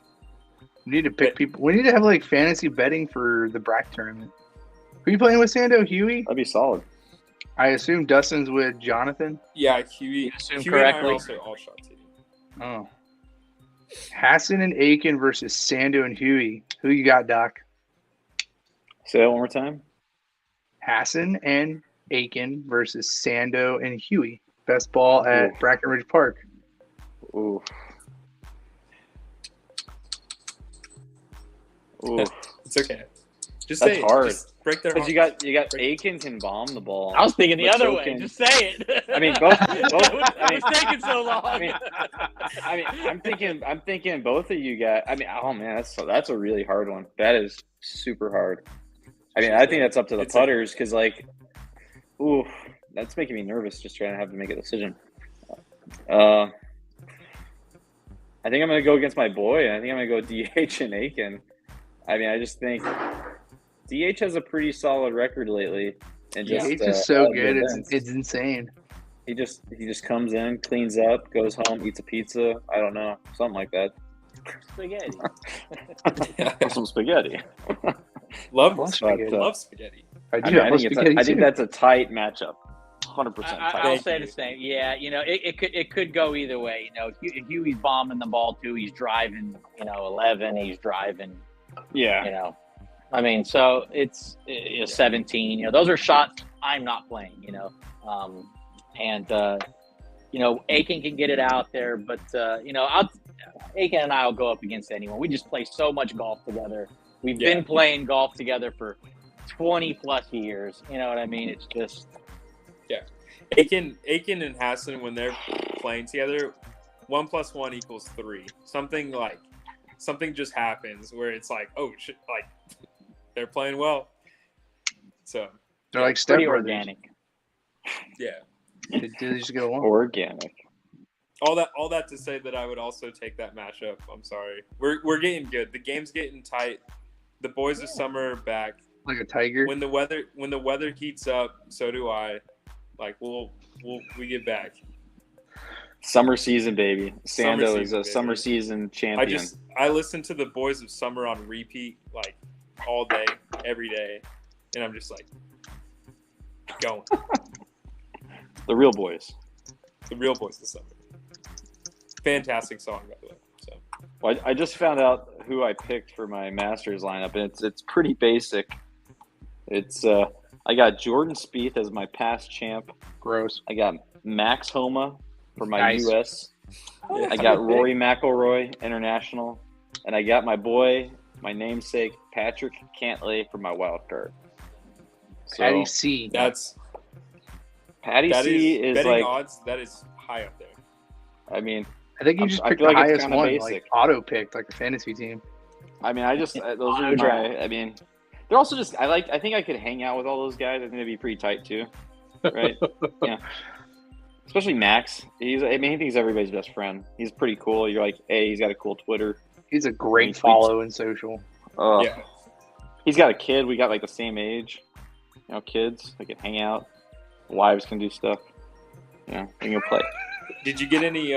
We need to pick people. We need to have like fantasy betting for the bracket tournament. Who you playing with, Sando? Huey? That'd be solid. I assume Dustin's with Jonathan. Yeah, Huey. assume Huey and I are correctly. also all shot team. Oh. Hassan and Aiken versus Sando and Huey. Who you got, Doc? Say that one more time. Hassan and Aiken versus Sando and Huey. Best ball at Ooh. Brackenridge Park. Ooh. Ooh. It's okay. Just That's say it. hard. Just break their Because hearts. you got Aiken can bomb the ball. I was thinking the But other so way. can- Just say it. I mean, both- It was taking so long. I mean, I'm thinking both of you got. I mean, oh man, that's a really hard one. That is super hard. I mean, I think that's up to the It's a- putters because, like, ooh, that's making me nervous just trying to have to make a decision. I think I'm gonna go against my boy. I think I'm gonna go DH and Aiken. I mean, I just think DH has a pretty solid record lately, and Yeah, just he's just so out of good. events. It's insane. He just comes in, cleans up, goes home, eats a pizza. I don't know, something like that. Spaghetti. Or some spaghetti. Love Love spaghetti. spaghetti. Love spaghetti. I I, do. mean, I, I love think spaghetti I think too. that's a tight matchup. 100% tight. I'll Thank say you. the same. Yeah, it could go either way. Huey's bombing the ball too. He's driving, 11. He's driving, Yeah. I mean, so it's 17. Those are shots I'm not playing. Aiken can get it out there, but Aiken and I will go up against anyone. We just play so much golf together. We've Yeah. been playing golf together for 20 plus years. You know what I mean? It's just Aiken and Hassan, when they're playing together, 1 + 1 = 3. Something just happens where it's like, oh shit, like they're playing well. So They're like pretty stepbrothers. organic. yeah, They just get along. Organic. all that to say that I would also take that matchup. I'm sorry, we're getting good. The game's getting tight. The boys of summer are back. Like a tiger. When the weather heats up, so do I. Like we get back. Summer season, baby. Summer Sando is season, a baby. summer season champion. I listen to the Boys of Summer on repeat like all day, every day, and I'm just like going. The Real Boys. The Real Boys of Summer. Fantastic song, by the way. So Well, I just found out who I picked for my Masters lineup, and it's pretty basic. It's I got Jordan Spieth as my past champ. Gross. I got Max Homa for my Nice. U.S. I got Rory McIlroy International, and I got my boy, my namesake Patrick Cantlay for my wild card. So Patty C. that's Patty that C is is betting like, odds. That is high up there. I mean, I think you I'm- just I picked feel the like it's highest kinda one, basic. like auto picked, like a fantasy team. I just those are my. I mean, they're also just. I think I could hang out with all those guys. I think they'd be pretty tight too, right? Yeah. Especially Max. He thinks he's everybody's best friend. He's pretty cool. You're like, hey, he's got a cool Twitter. He's a He great tweets. follow in social. Yeah. He's got a kid. We got like the same age. Kids. They can hang out. Wives can do stuff. We can go play. Did you get any?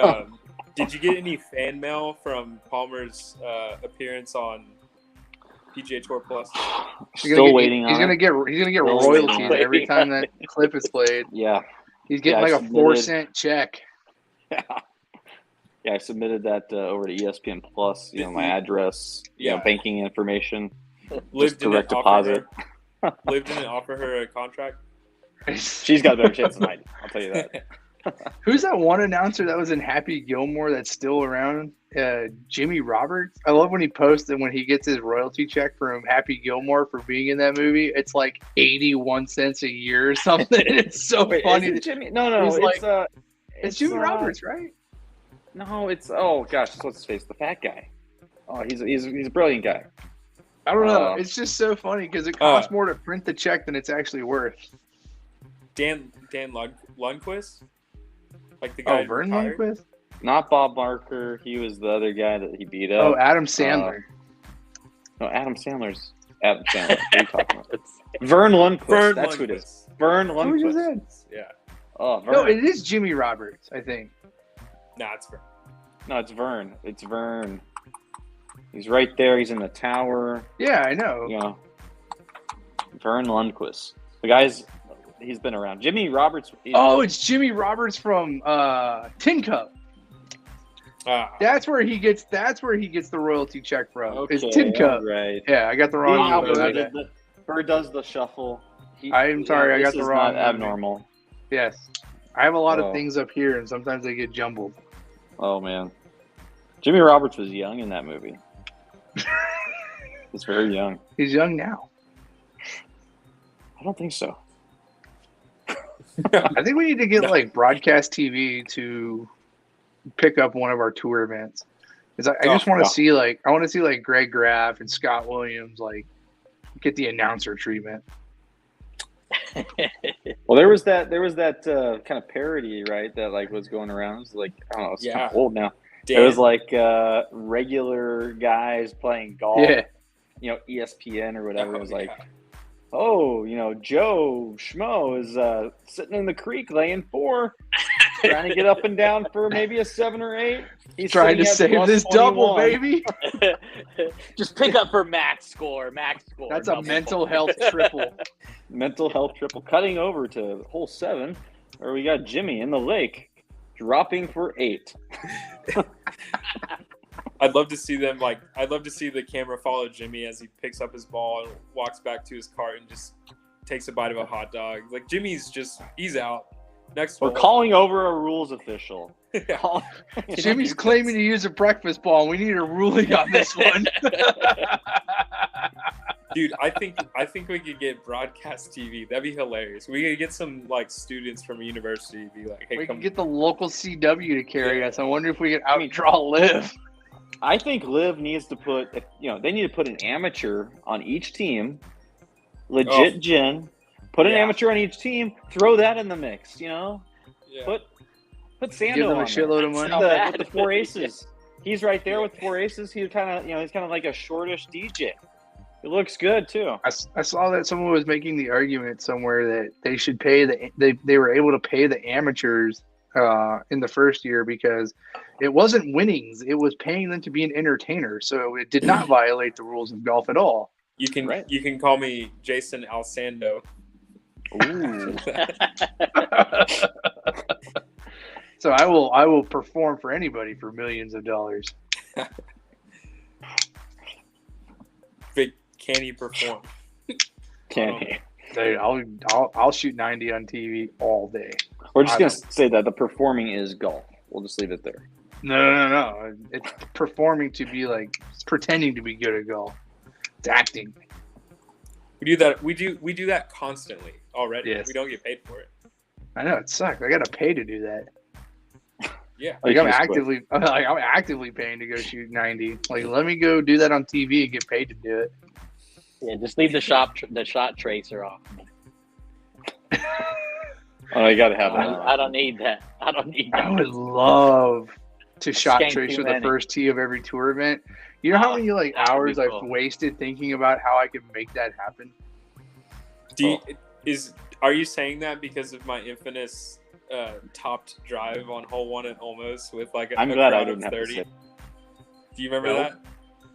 Did you get any fan mail from Palmer's appearance on PGA Tour Plus? Still waiting on He's gonna it. get Still royalties waiting every time that clip is played. Yeah. He's getting Yeah, I like a submitted- 4-cent check. Yeah, I submitted that over to ESPN Plus. My address, Yeah. banking information, Lived in direct it, offer deposit. her- lived in it, offer her a contract. She's got a better chance than I do. I'll tell you that. Who's that one announcer that was in Happy Gilmore that's still around? Jimmy Roberts. I love when he posts when he gets his royalty check from Happy Gilmore for being in that movie. It's like 81 cents a year or something. It's so Wait, funny. is it Jimmy? No, He's it's It's Jimmy Roberts, right? No, it's what's his face, the fat guy. Oh, he's a brilliant guy. I don't know. Uh, It's just so funny because it costs more to print the check than it's actually worth. Dan Lundquist, like the guy. Oh, Vern retired? Lundquist? Not Bob Barker. He was the other guy that he beat Oh, up. Adam Sandler. No, Adam Sandler's Adam Sandler. What are you talking about? Vern Lundquist. Vern That's Lundquist. who it is. Vern Who just Lundquist. said? Yeah. Oh, Vern. No, it is Jimmy Roberts, I think. Nah, it's Vern. No, it's Vern. It's Vern. He's right there. He's in the tower. Yeah, I know. Vern Lundquist. The guy's he's been around. Jimmy Roberts. Oh, it's Jimmy Roberts from Tin Cup. That's where he gets the royalty check from. It's Tin Cup. Right. Yeah, I got the wrong Wow, one. Bird does the shuffle. I'm sorry, I got this the is wrong not movie. abnormal. Yes. I have a lot Oh. of things up here, and sometimes they get jumbled. Oh man, Jimmy Roberts was young in that movie. He's very young. He's young now. I don't think so. I think we need to get No. like broadcast TV to pick up one of our tour events. I just want to see like Greg Graff and Scott Williams like get the announcer treatment. Well, there was that kind of parody, right? That like was going around. It was like I don't know. It's kind Yeah. of old now. Dan, It was like regular guys playing golf. Yeah. ESPN or whatever. It was like, yeah. Joe Schmo is sitting in the creek laying 4, trying to get up and down for maybe a 7 or 8. He's Trying to sitting at save this double, 21. baby. Just pick up for max score. That's a double. mental health triple. Mental health triple. Cutting over to hole 7, where we got Jimmy in the lake, dropping for 8. I'd love to see them I'd love to see the camera follow Jimmy as he picks up his ball and walks back to his cart and just takes a bite of a hot dog. Like Jimmy's he's out. Next We're hole. calling over a rules official. Yeah. Jimmy's claiming to use a breakfast ball. We need a ruling on this one. Dude, I think we could get broadcast TV. That'd be hilarious. We could get some students from a university be like, hey, We come can get the local CW to carry us. I wonder if we can outdraw Liv. I think Liv needs to put, they need to put an amateur on each team, legit gin, put an Yeah. amateur on each team, throw that in the mix, Yeah. Put Sando Give them a on shitload of money. Not with the 4 aces. He's right there with 4 aces. He's kind of like a shortish DJ. It looks good too. I saw that someone was making the argument somewhere that they should pay they were able to pay the amateurs in the first year because it wasn't winnings; it was paying them to be an entertainer. So it did not violate the rules of golf at all. You can Right. you can call me Jason Alsando. Ooh. So I will perform for anybody for millions of dollars. But can he perform? Can he? Dude, I'll shoot 90 on TV all day. We're just gonna say that the performing is golf. We'll just leave it there. No. It's performing to be like pretending to be good at golf. It's acting. We do that. We do that constantly already. Yes. We don't get paid for it. I know it sucks. I gotta pay to do that. Yeah. Like You I'm just quit. actively paying to go shoot 90. Like let me go do that on TV and get paid to do it. Yeah, just leave the shot tracer off. Oh, you gotta have that. I don't need that. I don't need I that. would love to shot Skank tracer too the many. first tee of every tour event. You know how Oh, many like that would hours be I've cool. wasted thinking about how I could make that happen? Are you saying that because of my infamous topped drive on hole 1 at Olmos with like a I'm glad I crowd of didn't have to 30? say. Do you remember Nope. that?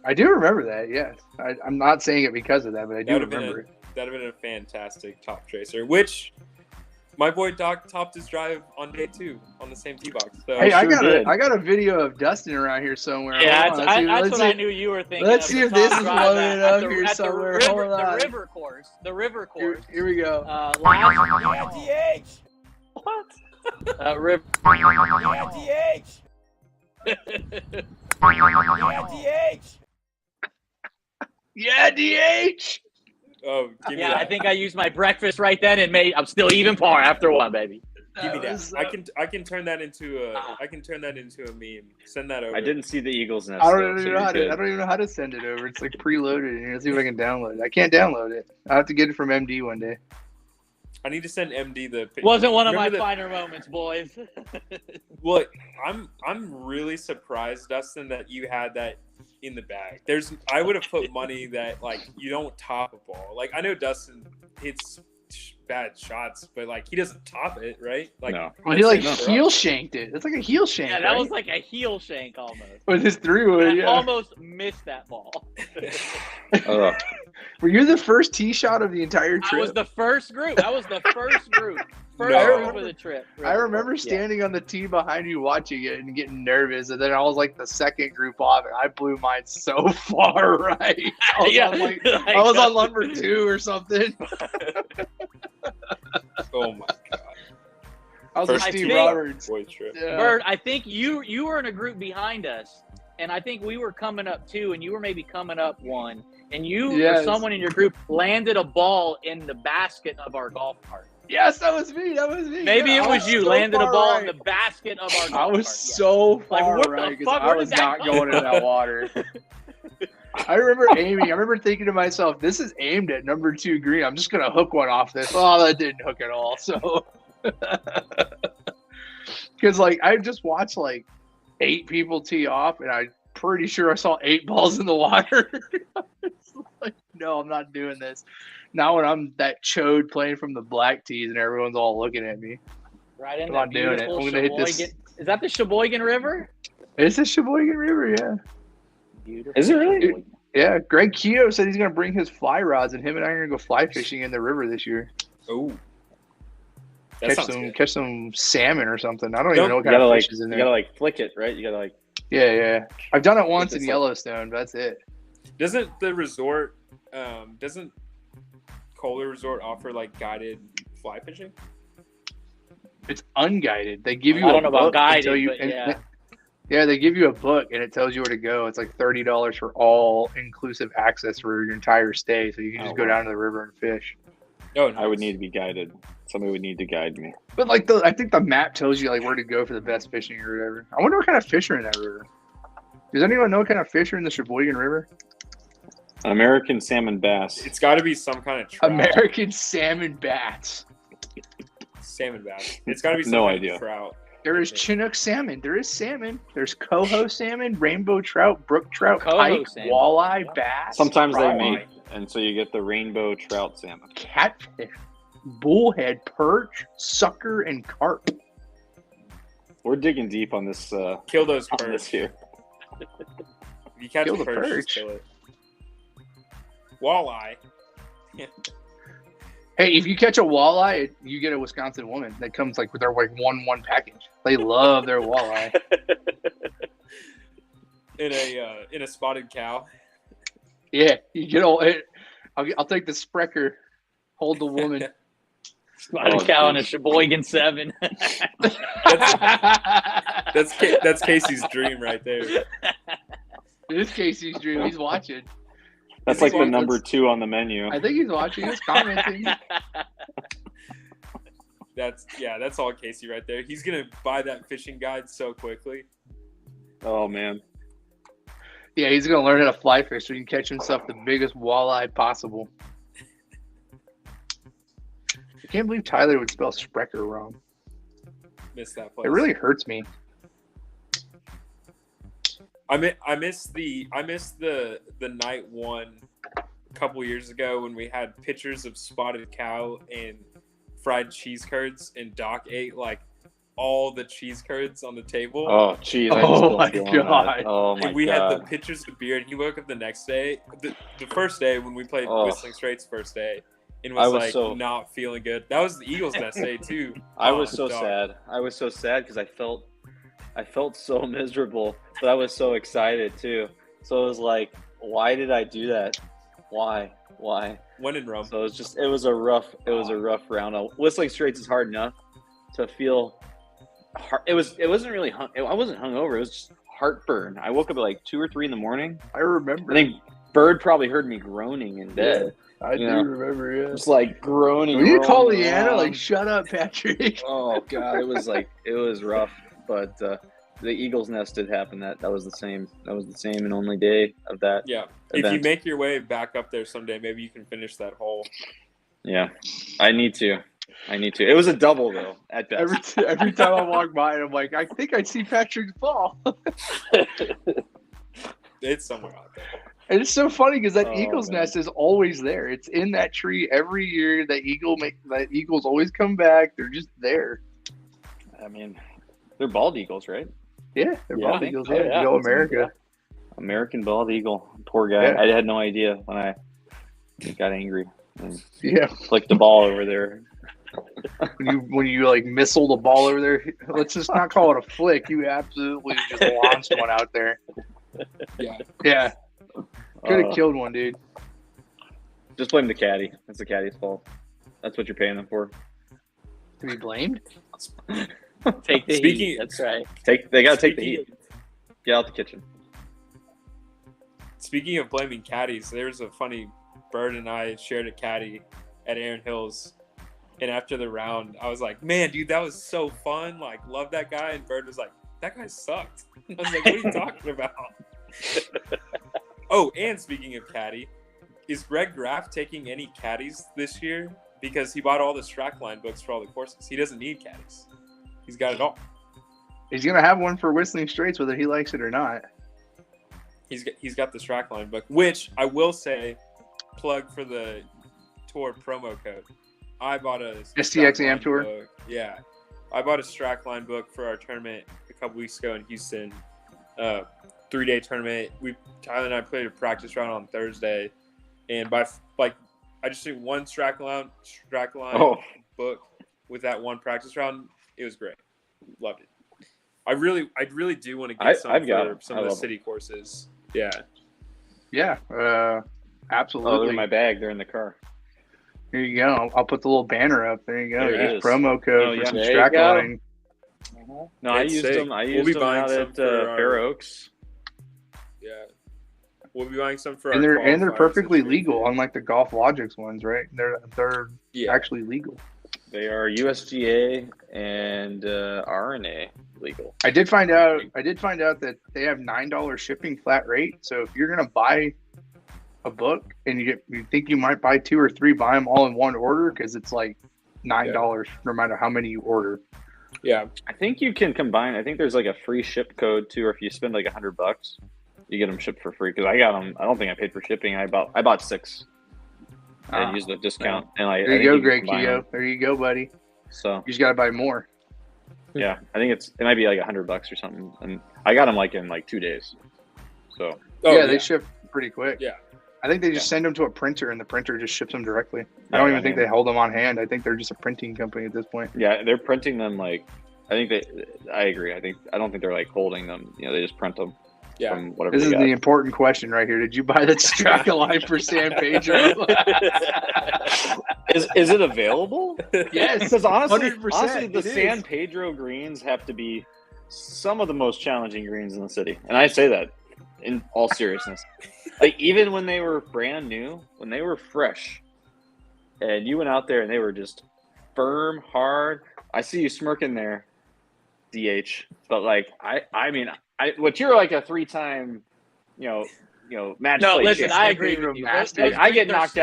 I do remember that. Yes, I'm not saying it because of that, but I do That would've been remember it. That'd have been a fantastic top tracer, which my boy Doc topped his drive on day 2 on the same tee box. So Hey, sure did. I got a video of Dustin around here somewhere. Yeah, Hold on, that's let's what see- I knew you were thinking. let's of, see the if this top is drive loaded at up the- here at the somewhere. river- Hold on. The river course. The river course. Here we go. Last DH. river. DH. Yeah, DH. oh, give me Yeah, that. I think I used my breakfast right then and I'm still even par after one, baby. Give me that. was, I can turn that into a meme. Send that over. I didn't see the Eagles nest. I though, don't so even you're know how to. good. I don't even know how to send it over. It's like preloaded. And let's see if I can download it. I can't download it. I have to get it from MD one day. I need to send MD the picture. Wasn't one of my Remember the- finer moments, boys. Well, I'm really surprised, Dustin, that you had that in the bag. I would have put money that like you don't top a ball. Like I know Dustin hits bad shots, but like he doesn't top it, right? Like No. Well, he like No. heel shanked it. It's like a heel shank. Yeah, that right? was like a heel shank almost. with his 3-wood. I Yeah. almost missed that ball. Ugh. Were you the first tee shot of the entire I was trip? the first group. I was the first group. First No. group of the trip. I remember standing on the tee behind you watching it and getting nervous, and then I was like the second group off, and I blew mine so far right. I was, Yeah. on, I was on number 2 or something. oh my god, I was with First Steve team. Roberts. boy trip. Yeah. Bird, I think you were in a group behind us, and I think we were coming up 2, and you were maybe coming up 1, and you or Yes. someone in your group landed a ball in the basket of our golf cart. Yes, that was me. Maybe Yeah, it I was you so landed a far ball right. in the basket of our golf I cart. was yeah. so Like, far what the right because fuck? I Where was did that not come going in from? that water. I remember aiming. I remember thinking to myself, "This is aimed at number 2 green. I'm just gonna hook one off this." Oh, that didn't hook at all. So, because like I just watched like 8 people tee off, and I'm pretty sure I saw 8 balls in the water. It's like, no, I'm not doing this. Not when I'm that chode playing from the black tees and everyone's all looking at me. Right in I'm that not doing it. beautiful I'm gonna hit this. Sheboygan. Is that the Sheboygan River? It's the Sheboygan River, yeah. Beautiful. Is it really? Sheboygan. Yeah, Greg Keough said he's going to bring his fly rods, and him and I are going to go fly fishing in the river this year. Oh, that sounds good. Catch some salmon or something. I don't Nope. even know what You kind gotta of like, fish is in you there. gotta like flick it, right? You gotta like. Yeah. I've done it once in this up. Yellowstone, but that's it. Doesn't the resort, doesn't Kohler Resort offer like guided fly fishing? It's unguided. They give you I a don't know about book and guided, tell you, but and- yeah. yeah, they give you a book and it tells you where to go. It's like $30 for all inclusive access for your entire stay, so you can just Oh, go wow. down to the river and fish. Oh, I would nice. need to be guided. Somebody would need to guide me. But like I think the map tells you like where to go for the best fishing or whatever. I wonder what kind of fish are in that river. Does anyone know what kind of fish are in the Sheboygan River? American salmon bass. It's got to be some kind of trout. American salmon bats. Salmon bass. It's got to be some No kind idea. of trout. There is Chinook salmon. There is salmon. There's coho salmon, rainbow trout, brook trout, Coho pike, salmon. walleye, bass. Sometimes they fry, mate, and so you get the rainbow trout salmon. catfish, bullhead, perch, sucker, and carp. We're digging deep on this. Kill those On this perch. here. If you catch Kill a the perch, just perch. kill it. Walleye. Hey, if you catch a walleye, you get a Wisconsin woman that comes like with their like 1-1 package. They love their walleye. In a spotted cow. Yeah, you get all. I'll take the Sprecher. Hold the woman. Spotted cow and a Sheboygan 7. That's Casey's dream right there. This Casey's dream. He's watching. That's like the number 2 on the menu. I think he's watching. He's commenting. That's all Casey right there. He's gonna buy that fishing guide so quickly. Oh man. Yeah, he's gonna learn how to fly fish so he can catch himself the biggest walleye possible. I can't believe Tyler would spell Sprecher wrong. Missed that place. It really hurts me. I missed the night one a couple years ago when we had pictures of spotted cow and fried cheese curds, and Doc ate like all the cheese curds on the table. Oh jeez. Oh, my God. Oh my And we god. had the pictures of beer, and he woke up the next day, the first day when we played Oh. Whistling Straits first day, and I was was like so- not feeling good. That was the Eagles nest day too. I was Oh, so dog. sad. I was so sad because I felt so miserable, but I was so excited too. So it was like, why did I do that? Why? When in Rome. So it was a rough round. Whistling Straits is hard enough to feel. It wasn't really I wasn't hungover. It was just heartburn. I woke up at like 2 or 3 in the morning. I remember. I think Bird probably heard me groaning in bed. I do know. remember. It Yeah. was like groaning. Will you call rolling Leanna? around. Like, shut up, Patrick. Oh god, it was rough. But the Eagles nest did happen. That was the same and only day of that. Yeah. If you event. make your way back up there someday, maybe you can finish that hole. Yeah, I need to. It was a double though at best. Every time I walk by, I'm like, I think I see Patrick's ball. It's somewhere out there. And it's so funny because that Oh, eagle's man. nest is always there. It's in that tree every year. That eagles always come back. They're just there. I mean, they're bald eagles, right? Yeah, they're Yeah. bald eagles. Oh, Yeah, yeah. go America. American bald eagle. Poor guy. Yeah. I had no idea when I got angry and Yeah, flicked the ball over there. when you like missile the ball over there. Let's just not call it a flick. You absolutely just launched one out there. Yeah. Yeah, could have Uh, killed one, dude. Just blame the caddy. That's the caddy's fault. That's what you're paying them for. To be blamed? Take the Speaking- heat. That's right. They gotta take the Speaking heat. Get out the kitchen. Speaking of blaming caddies, there's a funny Bird and I shared a caddy at Aaron Hills. And after the round, I was like, man, dude, that was so fun. Like, love that guy. And Bird was like, that guy sucked. I was like, what are you talking about? Oh, and speaking of caddy, is Greg Graff taking any caddies this year? Because he bought all the Strackline books for all the courses. He doesn't need caddies. He's got it all. He's gonna have one for Whistling Straits, whether he likes it or not. He's got the Strackline book, which I will say, plug for the tour promo code. I bought a STX Strackline Am Tour? book. Yeah, I bought a Strackline book for our tournament a couple weeks ago in Houston. 3-day tournament. Tyler and I played a practice round on Thursday, and I just did one Strackline Oh. book with that one practice round. It was great. Loved it. I really do want to get some I've got for 'em. some I of the love 'em. city courses. Yeah. Yeah, Oh, they're absolutely. in my bag. They're in the car. Here you go. I'll put the little banner up. There you go. There it Use is. promo code Oh, for yeah. some There you Strackline. No, I It's used sick. them. I We'll used be them buying out some at for our- Fair Oaks. Yeah. We'll be buying some for And our they're qualifiers perfectly this year, legal, too. unlike the Golf Logics ones, right? They're Yeah. actually legal. They are USGA and RNA legal. I did find out that they have $9 shipping flat rate. So if you're gonna buy a book and you think you might buy 2 or 3, buy them all in one order because it's like $9 no matter how many you order. Yeah. I think you can combine. I think there's like a free ship code too, or if you spend like $100, you get them shipped for free. Because I got them. I don't think I paid for shipping. I bought 6. Ah, I used the discount, and I There think you go, can Greg combine Keogh. them. There you go, buddy. So You just gotta buy more. Yeah, I think it might be like $100 or something, and I got them like in like 2 days. So yeah, they ship pretty quick. Yeah. I think they just send them to a printer, and the printer just ships them directly. I don't even think they hold them on hand. I think they're just a printing company at this point. yeah, they're printing them like. I agree. I don't think they're like holding them. You know, they just print them. Yeah. From whatever. This they is got. the important question right here. Did you buy the Straka line for San Pedro? Is it available? Yes, Because honestly, 100%, the it San is. Pedro greens have to be some of the most challenging greens in the city, and I say that in all seriousness. Like even when they were brand new, when they were fresh, and you went out there and they were just firm, hard. I see you smirking there, DH. But like I mean, what you're like a 3-time, match. No, play listen, champ. I agree with you. Master. Those I get greens are- knocked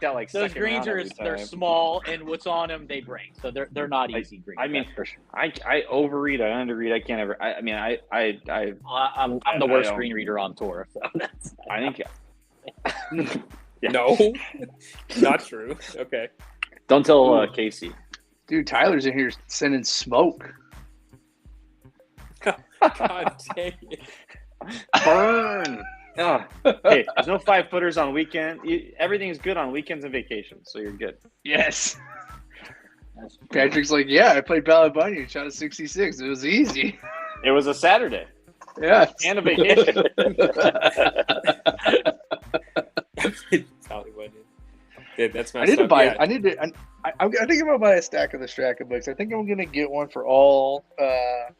out like Those second greens round are every they're time. small, and what's on them they break, so they're not Like, easy greens. I mean, that's for sure. I overread, I underread, I can't ever. I mean, I I'm the I worst don't- screen reader on tour. So that's, I think. Yeah. No, not true. Okay. Don't tell Casey. Dude, Tyler's in here sending smoke. God dang it. Burn. Hey, there's no 5-footers on weekend. Everything is good on weekends and vacations, so you're good. Yes. Patrick's like, yeah, I played Ballot Bunny, shot a 66. It was easy. It was a Saturday Yeah. and a vacation. Tally Bunyan. Yeah, that's I messed need to up. buy. Yeah. I need to. I think I'm gonna buy a stack of the Straka books. I think I'm gonna get one for all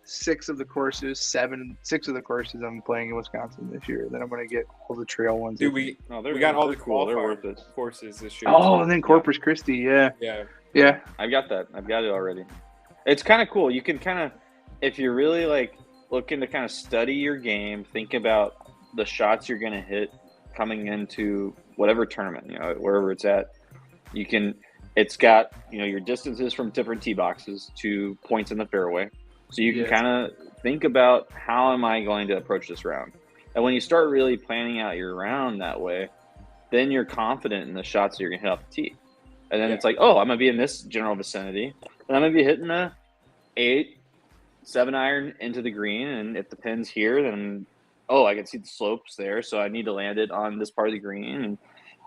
6 of the courses. 6 of the courses I'm playing in Wisconsin this year. Then I'm gonna get all the trail ones. Dude, we No, got all the they're cool. They're worth qualifier it. courses this year. Oh, too. and then Corpus Christi. Yeah, Yeah. yeah. I've got that. I've got it already. It's kind of cool. You can kind of, if you're really like looking to kind of study your game, think about the shots you're going to hit coming into whatever tournament, wherever it's at. You can. It's got your distances from different tee boxes to points in the fairway, so you can Yes. kind of think about how am I going to approach this round. And when you start really planning out your round that way, then you're confident in the shots you're going to hit off the tee. And then Yeah. it's like, oh, I'm going to be in this general vicinity. And I'm going to be hitting a 8, 7 iron into the green. And if the pin's here, then, I can see the slopes there. So I need to land it on this part of the green. And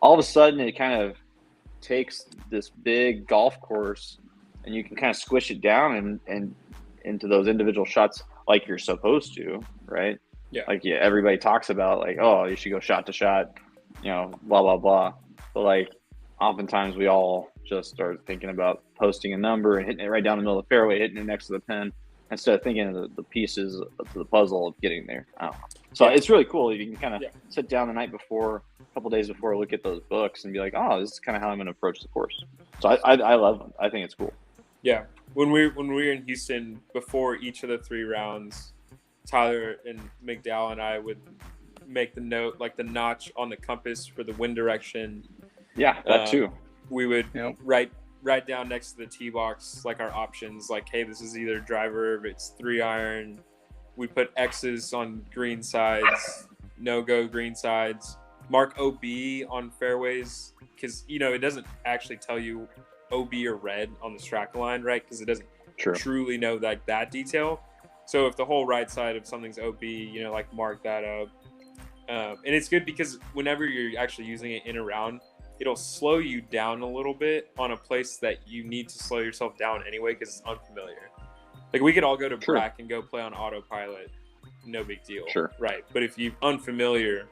all of a sudden, it kind of takes this big golf course and you can kind of squish it down and into those individual shots like you're supposed to, right? Yeah. Like, everybody talks about like, oh, you should go shot to shot, blah, blah, blah. But like, oftentimes we all just start thinking about posting a number and hitting it right down the middle of the fairway, hitting it next to the pin, instead of thinking of the pieces of the puzzle of getting there. I don't know. So it's really cool. You can kind of sit down the night before, a couple days before, look at those books and be like, oh, this is kind of how I'm going to approach the course. So I love them. I think it's cool. Yeah. When we were in Houston, before each of the 3 rounds, Tyler and McDowell and I would make the note, like the notch on the compass for the wind direction. Yeah, that too. We would Yep. write down next to the tee box like our options, like, hey, this is either driver, if it's 3 iron. We put X's on green sides, no go green sides. Mark OB on fairways, because it doesn't actually tell you OB or red on the Straka line, right? Because it doesn't True. truly know that detail. So if the whole right side of something's OB, like mark that up. And it's good because whenever you're actually using it in a round, it'll slow you down a little bit on a place that you need to slow yourself down anyway because it's unfamiliar. Like we could all go to Sure. Brack and go play on autopilot, no big deal. Sure. Right. But if you're unfamiliar,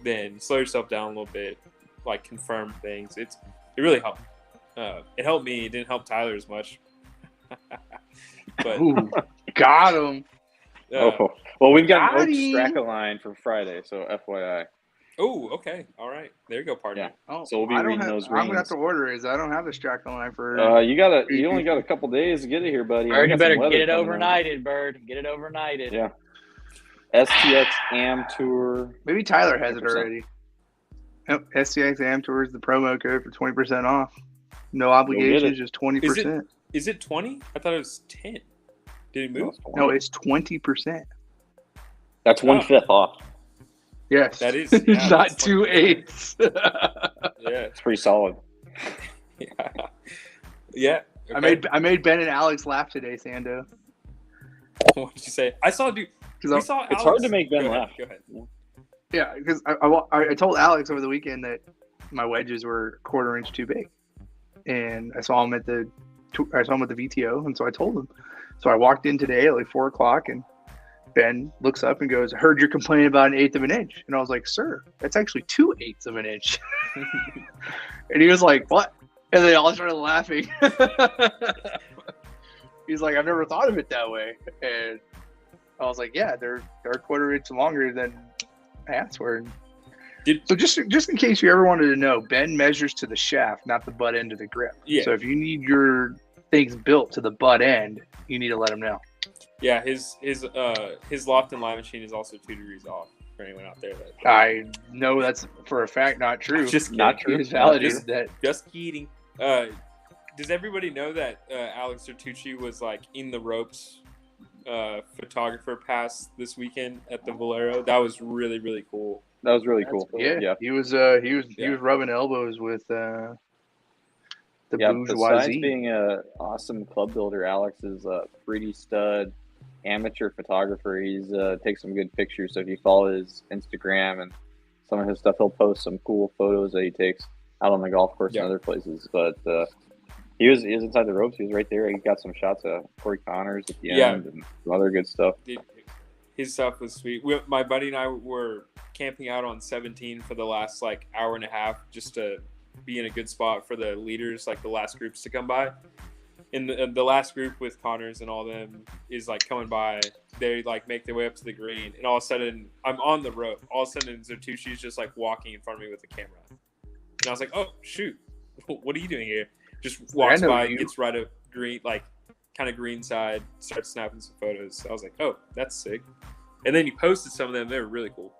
then slow yourself down a little bit, like confirm things. It really helped. It helped me. It didn't help Tyler as much. But Ooh, got him. Well, we've got an Got Oak him. Straka line for Friday, so FYI. okay. All right. There you go, partner. Yeah. Oh, So we'll be I don't reading have, those I'm gonna have greens. to order it. I don't have the Straka line for. You only got a couple days to get it here, buddy. Bird, We you got some better weather get it coming in. overnighted, Bird. Get it overnighted. Yeah. STX Am Tour. Maybe Tyler has it 20%. already. Yep, STX Am Tour is the promo code for 20% off. No obligations, just 20%. Is it 20? I thought it was 10. Did it move? No, it's 20%. That's 1/5 off. Yes, That is- yeah, not that's 2/8. Yeah. It's pretty solid. Yeah. I made Ben and Alex laugh today, Sando. What did you say? I saw dude. We Because saw. It's Alex. hard to make Ben Go ahead, laugh. Go ahead. yeah, because I told Alex over the weekend that my wedges were a quarter inch too big, and I saw him at the VTO, and so I told him. So I walked in today at like 4:00, and Ben looks up and goes, "Heard you're complaining about 1/8 of an inch," and I was like, "Sir, that's actually 2/8 of an inch." And he was like, "What?" And they all started laughing. He's like, "I've never thought of it that way," and I was like, "Yeah, they're a quarter inch longer than hats were." So just in case you ever wanted to know, Ben measures to the shaft, not the butt end of the grip. Yeah. So if you need your things built to the butt end, you need to let him know. Yeah, his loft and line machine is also 2 degrees off for anyone out there. That I know that's for a fact not true. Just Not kidding. true. He's validated that. Just kidding. Does everybody know that Alex Sertucci was like in the ropes photographer pass this weekend at the Valero? That was really, really cool. That was really cool. Yeah, he was rubbing elbows with the Besides bourgeoisie. being an awesome club builder, Alex is a pretty stud amateur photographer. He's takes some good pictures. So if you follow his Instagram and some of his stuff, he'll post some cool photos that he takes out on the golf course and other places. But he was inside the ropes. He was right there. He got some shots of Corey Connors at the end and some other good stuff. His stuff was sweet. My buddy and I were camping out on 17 for the last like hour and a half just to be in a good spot for the leaders, like the last groups to come by. And the last group with Connors and all them is like coming by. They like make their way up to the green, and all of a sudden I'm on the rope. All of a sudden Zertucci's just like walking in front of me with the camera, and I was like, "Oh shoot, what are you doing here?" Just walks by, gets right up green, like kind of green side, starts snapping some photos. I was like, "Oh, that's sick." And then he posted some of them. They were really cool.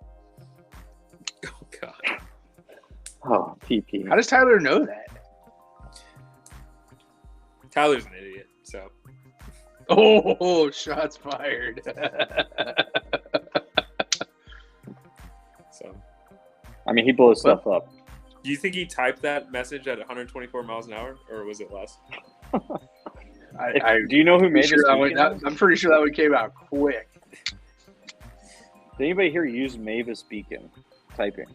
Oh god. Oh, TP. How does Tyler know that? Tyler's an idiot, so. Oh, shots fired. So. I mean, he blows stuff up. Do you think he typed that message at 124 miles an hour, or was it less? Do you know who made this? I'm pretty sure that one came out quick. Did anybody here use Mavis Beacon typing?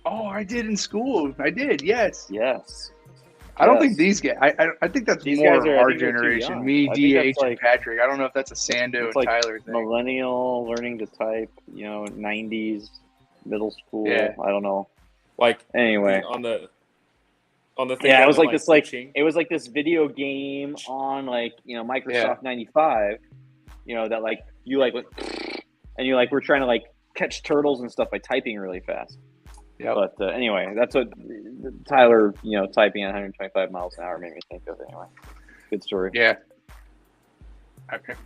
Oh, I did in school. I did, yes. Yes. I don't think these guys. I think that's These more guys are- I our think they're too generation. young. Me, I think that's DH, and like- Patrick. I don't know if that's a Sando and It's like Tyler thing. millennial learning to type, 90s, middle school. Yeah. I don't know. Like Anyway. on the thing. Yeah, that it was like went, this, like switching. it was like this video game on Microsoft 95. That like you like went and you like were trying to like catch turtles and stuff by typing really fast. Yep. But anyway, that's what Tyler, typing at 125 miles an hour made me think of. Anyway, good story. Yeah.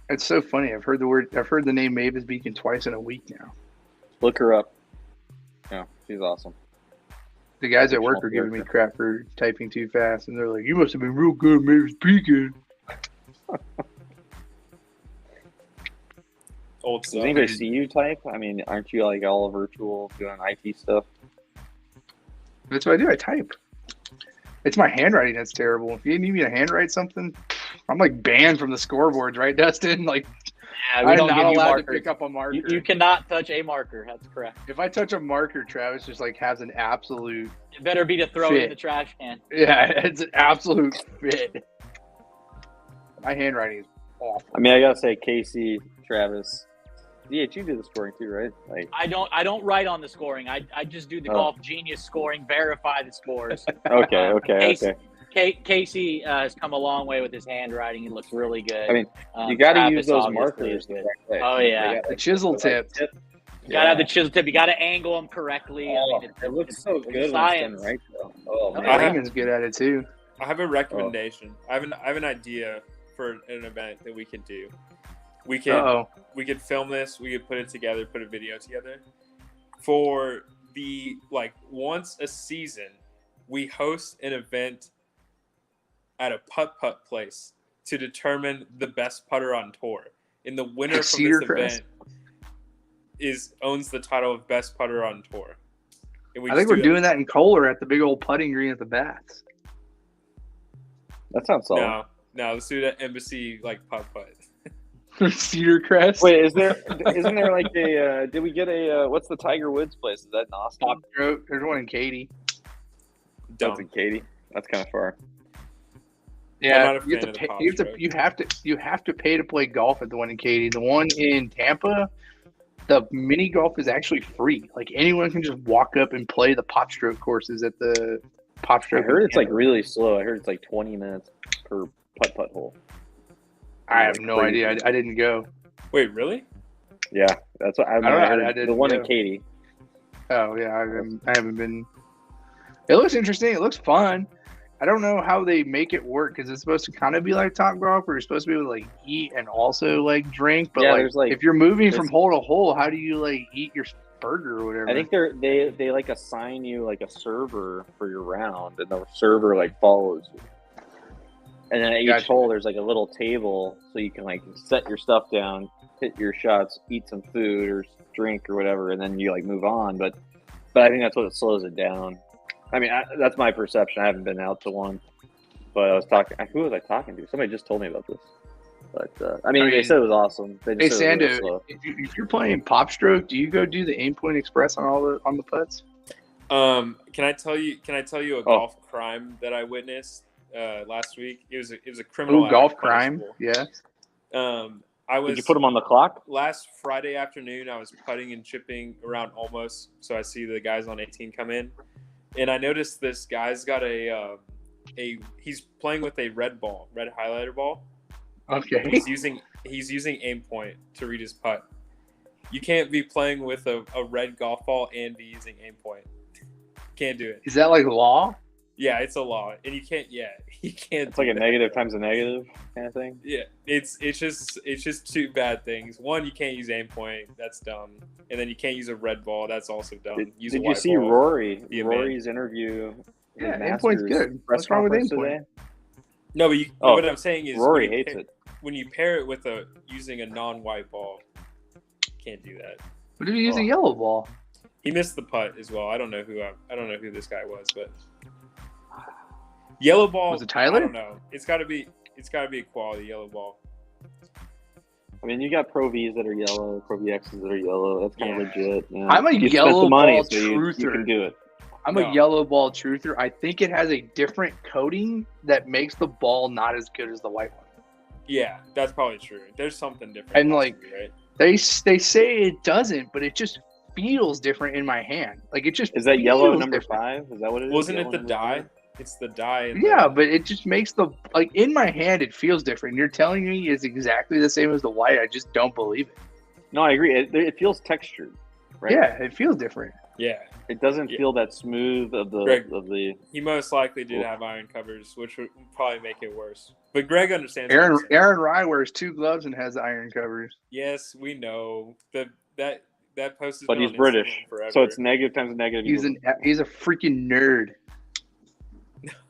It's so funny. I've heard the name Mavis Beacon twice in a week now. Look her up. Yeah, she's awesome. The guys at work are giving me crap for typing too fast, and they're like, "You must have been real good at Mavis Beacon." Old Does stuff. anybody see you type? I mean, aren't you like all virtual doing IT stuff? That's what I do. I type. It's my handwriting that's terrible. If you need me to handwrite something, I'm like banned from the scoreboards, right, Dustin? Like, Yeah, we I'm don't not give you allowed to markers. pick up a marker. You cannot touch a marker. That's correct. If I touch a marker, Travis just like has an absolute. It better be to throw it in Fit. the trash can. Yeah, it's an absolute fit. My handwriting is awful. I mean, I gotta say, Casey, Travis, you do the scoring too, right? Like, I don't write on the scoring. I just do the Oh. Golf Genius scoring, verify the scores. okay. Casey has come a long way with his handwriting. He looks really good. I mean, you got to Travis use those obviously markers is good. the right way. Oh, yeah. They got, The chisel tip. You gotta have the chisel tip. You gotta angle them correctly. Oh, I mean, it looks so it's good when science. it's done right, though. Oh, Oh, man. Raymond's good at it too. I have a recommendation. I have an idea for an event that we could do. We could film this. We could put it together, put a video together. For the once a season, we host an event at a putt place to determine the best putter on tour. And the winner from Cedar this Crest. event owns the title of best putter on tour. And I think we're doing that in Kohler at the big old putting green at the Bats. That sounds solid. No, let's do that Embassy putt. Cedar Crest. Wait, isn't there like a? Did we get a? What's the Tiger Woods place? Is that in Austin? Top Stroke. There's one in Katy. That's in Katy. That's kind of far. Yeah, not a you have fan to of the pay. Top You have to. Stroke. You have to pay to play golf at the one in Katy. The one in Tampa, the mini golf is actually free. Like anyone can just walk up and play the Pop Stroke courses at the Pop I Stroke. heard in it's like Tampa. really slow. I heard it's like 20 minutes per putt hole. I have no idea. I didn't go. Wait, really? Yeah, that's what I don't know. heard. I The didn't one in go. Katy. Oh yeah, I haven't been. It looks interesting. It looks fun. I don't know how they make it work because it's supposed to kind of be like Top Golf, where you're supposed to be able to like eat and also like drink. But Yeah, like, there's, like- if you're moving from there's- hole to hole, how do you like eat your burger or whatever? I think they like assign you like a server for your round, and the server like follows you. And then at each Gotcha. hole, there's like a little table, so you can like set your stuff down, hit your shots, eat some food or drink or whatever, and then you like move on. But I think that's what slows it down. I mean, that's my perception. I haven't been out to one, but I was talking. Who was I talking to? Somebody just told me about this. But I mean, they said it was awesome. They Hey just said it was Sando, really slow. if you're playing Pop Stroke, do you go do the Aim Point Express on the putts? Can I tell you a Oh. golf crime that I witnessed last week? It was a criminal Ooh, golf act crime. punishable. Yeah. I was Did you put them on the clock? last Friday afternoon. I was putting and chipping around almost, so I see the guys on 18 come in, and I noticed this guy's got he's playing with a red highlighter ball. Okay. He's using Aim Point to read his putt. You can't be playing with a red golf ball and be using Aim Point. Can't do it. Is that like law? Yeah, it's a law, and you can't. Yeah, you can't. It's like do a that. negative times a negative kind of thing. Yeah, it's just two bad things. One, you can't use Aim Point. That's dumb. And then you can't use a red ball. That's also dumb. Did Use a you white see ball. Rory? Be a man. Rory's interview. his Yeah, Aim Point's Masters good. press What's wrong with Aim conference Point? today. No, but Oh, what I'm saying is Rory when you hates pair- it. When you pair it with using a non-white ball, can't do that. What if you use a Oh. yellow ball? He missed the putt as well. I don't know who this guy was, but yellow ball. Was it Tyler? I don't know. It's got to be a quality yellow ball. I mean, you got Pro Vs that are yellow, Pro VXs that are yellow. That's kind of Yeah. legit. Yeah. I'm a You spent yellow the money, ball so you truther. can do it. I'm No. a yellow ball truther. I think it has a different coating that makes the ball not as good as the white one. Yeah, that's probably true. There's something different. And, like, possibly, right? They say it doesn't, but it just feels different in my hand. Like it just Is that yellow feels number different. 5? Is that what it is? Wasn't it Yellow the number dye? 5? It's the dye. and Yeah, but it just makes the like in my hand it feels different. You're telling me it's exactly the same as the white. I just don't believe it. No, I agree. It feels textured, right? Yeah, it feels different. Yeah, It doesn't Yeah. feel that smooth of the Greg. of the. he most likely did have iron covers, which would probably make it worse. But Greg understands. Aaron what I'm saying. Aaron Rye wears 2 gloves and has iron covers. Yes, we know that post is. But he's British, forever. so it's negative times a negative. He's a freaking nerd.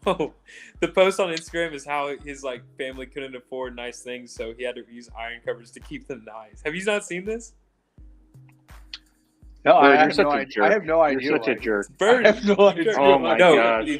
Oh, the post on Instagram is how his like family couldn't afford nice things, so he had to use iron covers to keep them nice. Have you not seen this? No, Bro, I you're have such no a idea. jerk. I have no idea. You're such a why. jerk. Bird, I have no idea. Oh my no, gosh.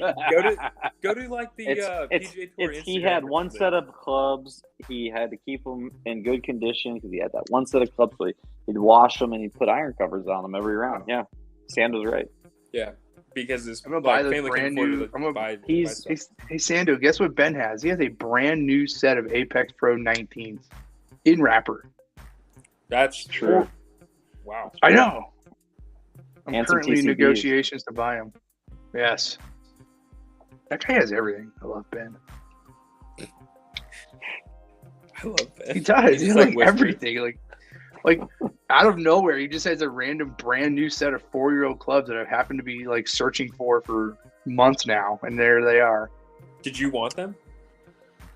Go to like the PGA Tour. He Instagram had or one something. set of clubs. He had to keep them in good condition because he had that one set of clubs. So he'd wash them and he'd put iron covers on them every round. Yeah, Sando's right. Yeah, because his I'm gonna buy like, those family brand can afford new- to I'm gonna- buy He's- stuff. Hey Sando, guess what Ben has? He has a brand new set of Apex Pro 19s in wrapper. That's True. Wow. I know. I'm And some currently in TCBs. negotiations to buy them. Yes. That guy has everything. I love Ben. I love that. He does. He has like whispering. everything. Like out of nowhere, he just has a random brand new set of 4-year-old clubs that I've happened to be like searching for months now, and there they are. Did you want them?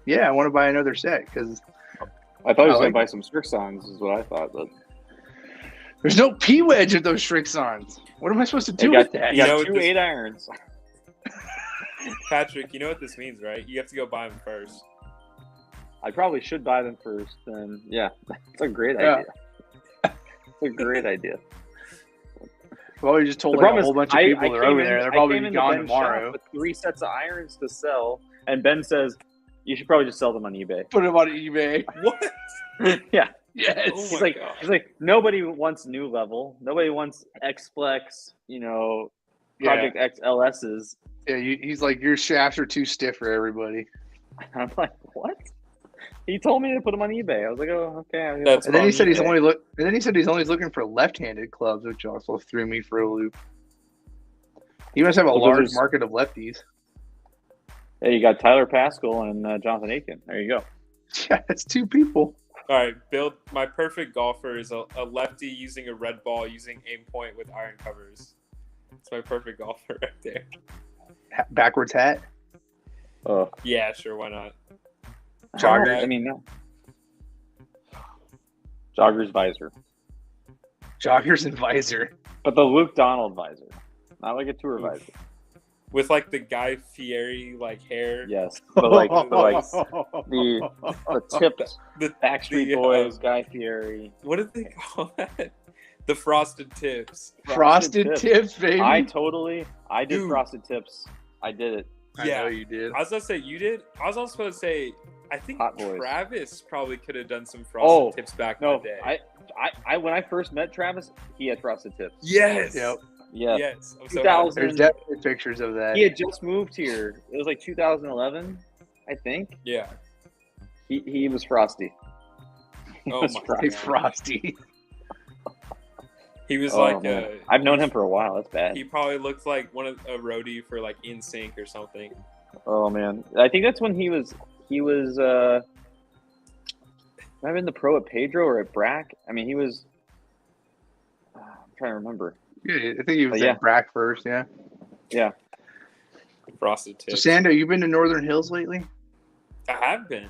Yeah, I want to buy another set because I thought he was I going like to buy some Strixons, is what I thought. But there's no P wedge of those Strixons. What am I supposed to do with that? You You got know what 2 this- 8 irons. Patrick, you know what this means, right? You have to go buy them first. I probably should buy them first. And yeah, it's a great Yeah. idea. It's a great idea. Well, you just told The like, a problem whole is, bunch of people that are over there. They're probably I came be into gone Ben's tomorrow. shop with 3 sets of irons to sell, and Ben says, You should probably just sell them on eBay. Put him on eBay. What? Yeah. Yes. Oh He's my like, God. he's like, nobody wants new level. Nobody wants X-Flex, Project XLSs. Yeah, he's like, your shafts are too stiff for everybody. I'm like, what? He told me to put them on eBay. I was like, oh, okay. That's And then he on said he's eBay. only looking for left-handed clubs, which also threw me for a loop. He must have a Well, large there's- market of lefties. Hey, you got Tyler Pascal and Jonathan Aiken. There you go. Yeah, that's two people. All right, Bill. My perfect golfer is a lefty using a red ball using aim point with iron covers. It's my perfect golfer right there. Backwards hat. Oh, Yeah, sure. Why not? Joggers. I mean, no. Joggers visor, Joggers and visor. but the Luke Donald visor, not like a tour visor. With like the Guy Fieri like hair. Yes, but like the tips, The Backstreet the, Boys, Guy Fieri. What did they call that? The frosted tips. Frosted tips, baby. I did Dude. frosted tips. I did it. I Yeah. know you did. I was gonna say you did. I was also supposed to say I think Hot Boys. Travis probably could have done some frosted tips back in No, the day. I when I first met Travis, he had frosted tips. Yes. Yep. Yeah. Yes. I'm so 2000. There's definitely pictures of that. He had just moved here. It was like 2011, I think. Yeah. He was frosty. Oh was my frosty. Hey, Frosty. He was Oh, like man. I've known him for a while. That's bad. He probably looked like one of a roadie for like In Sync or something. Oh man, I think that's when he was might have been the pro at Pedro or at Brack. I mean, he was. I'm trying to remember. Yeah, I think he was Yeah. at Brack first. Yeah. Yeah. Frosted So, tips. Sando, you been to Northern Hills lately? I have been.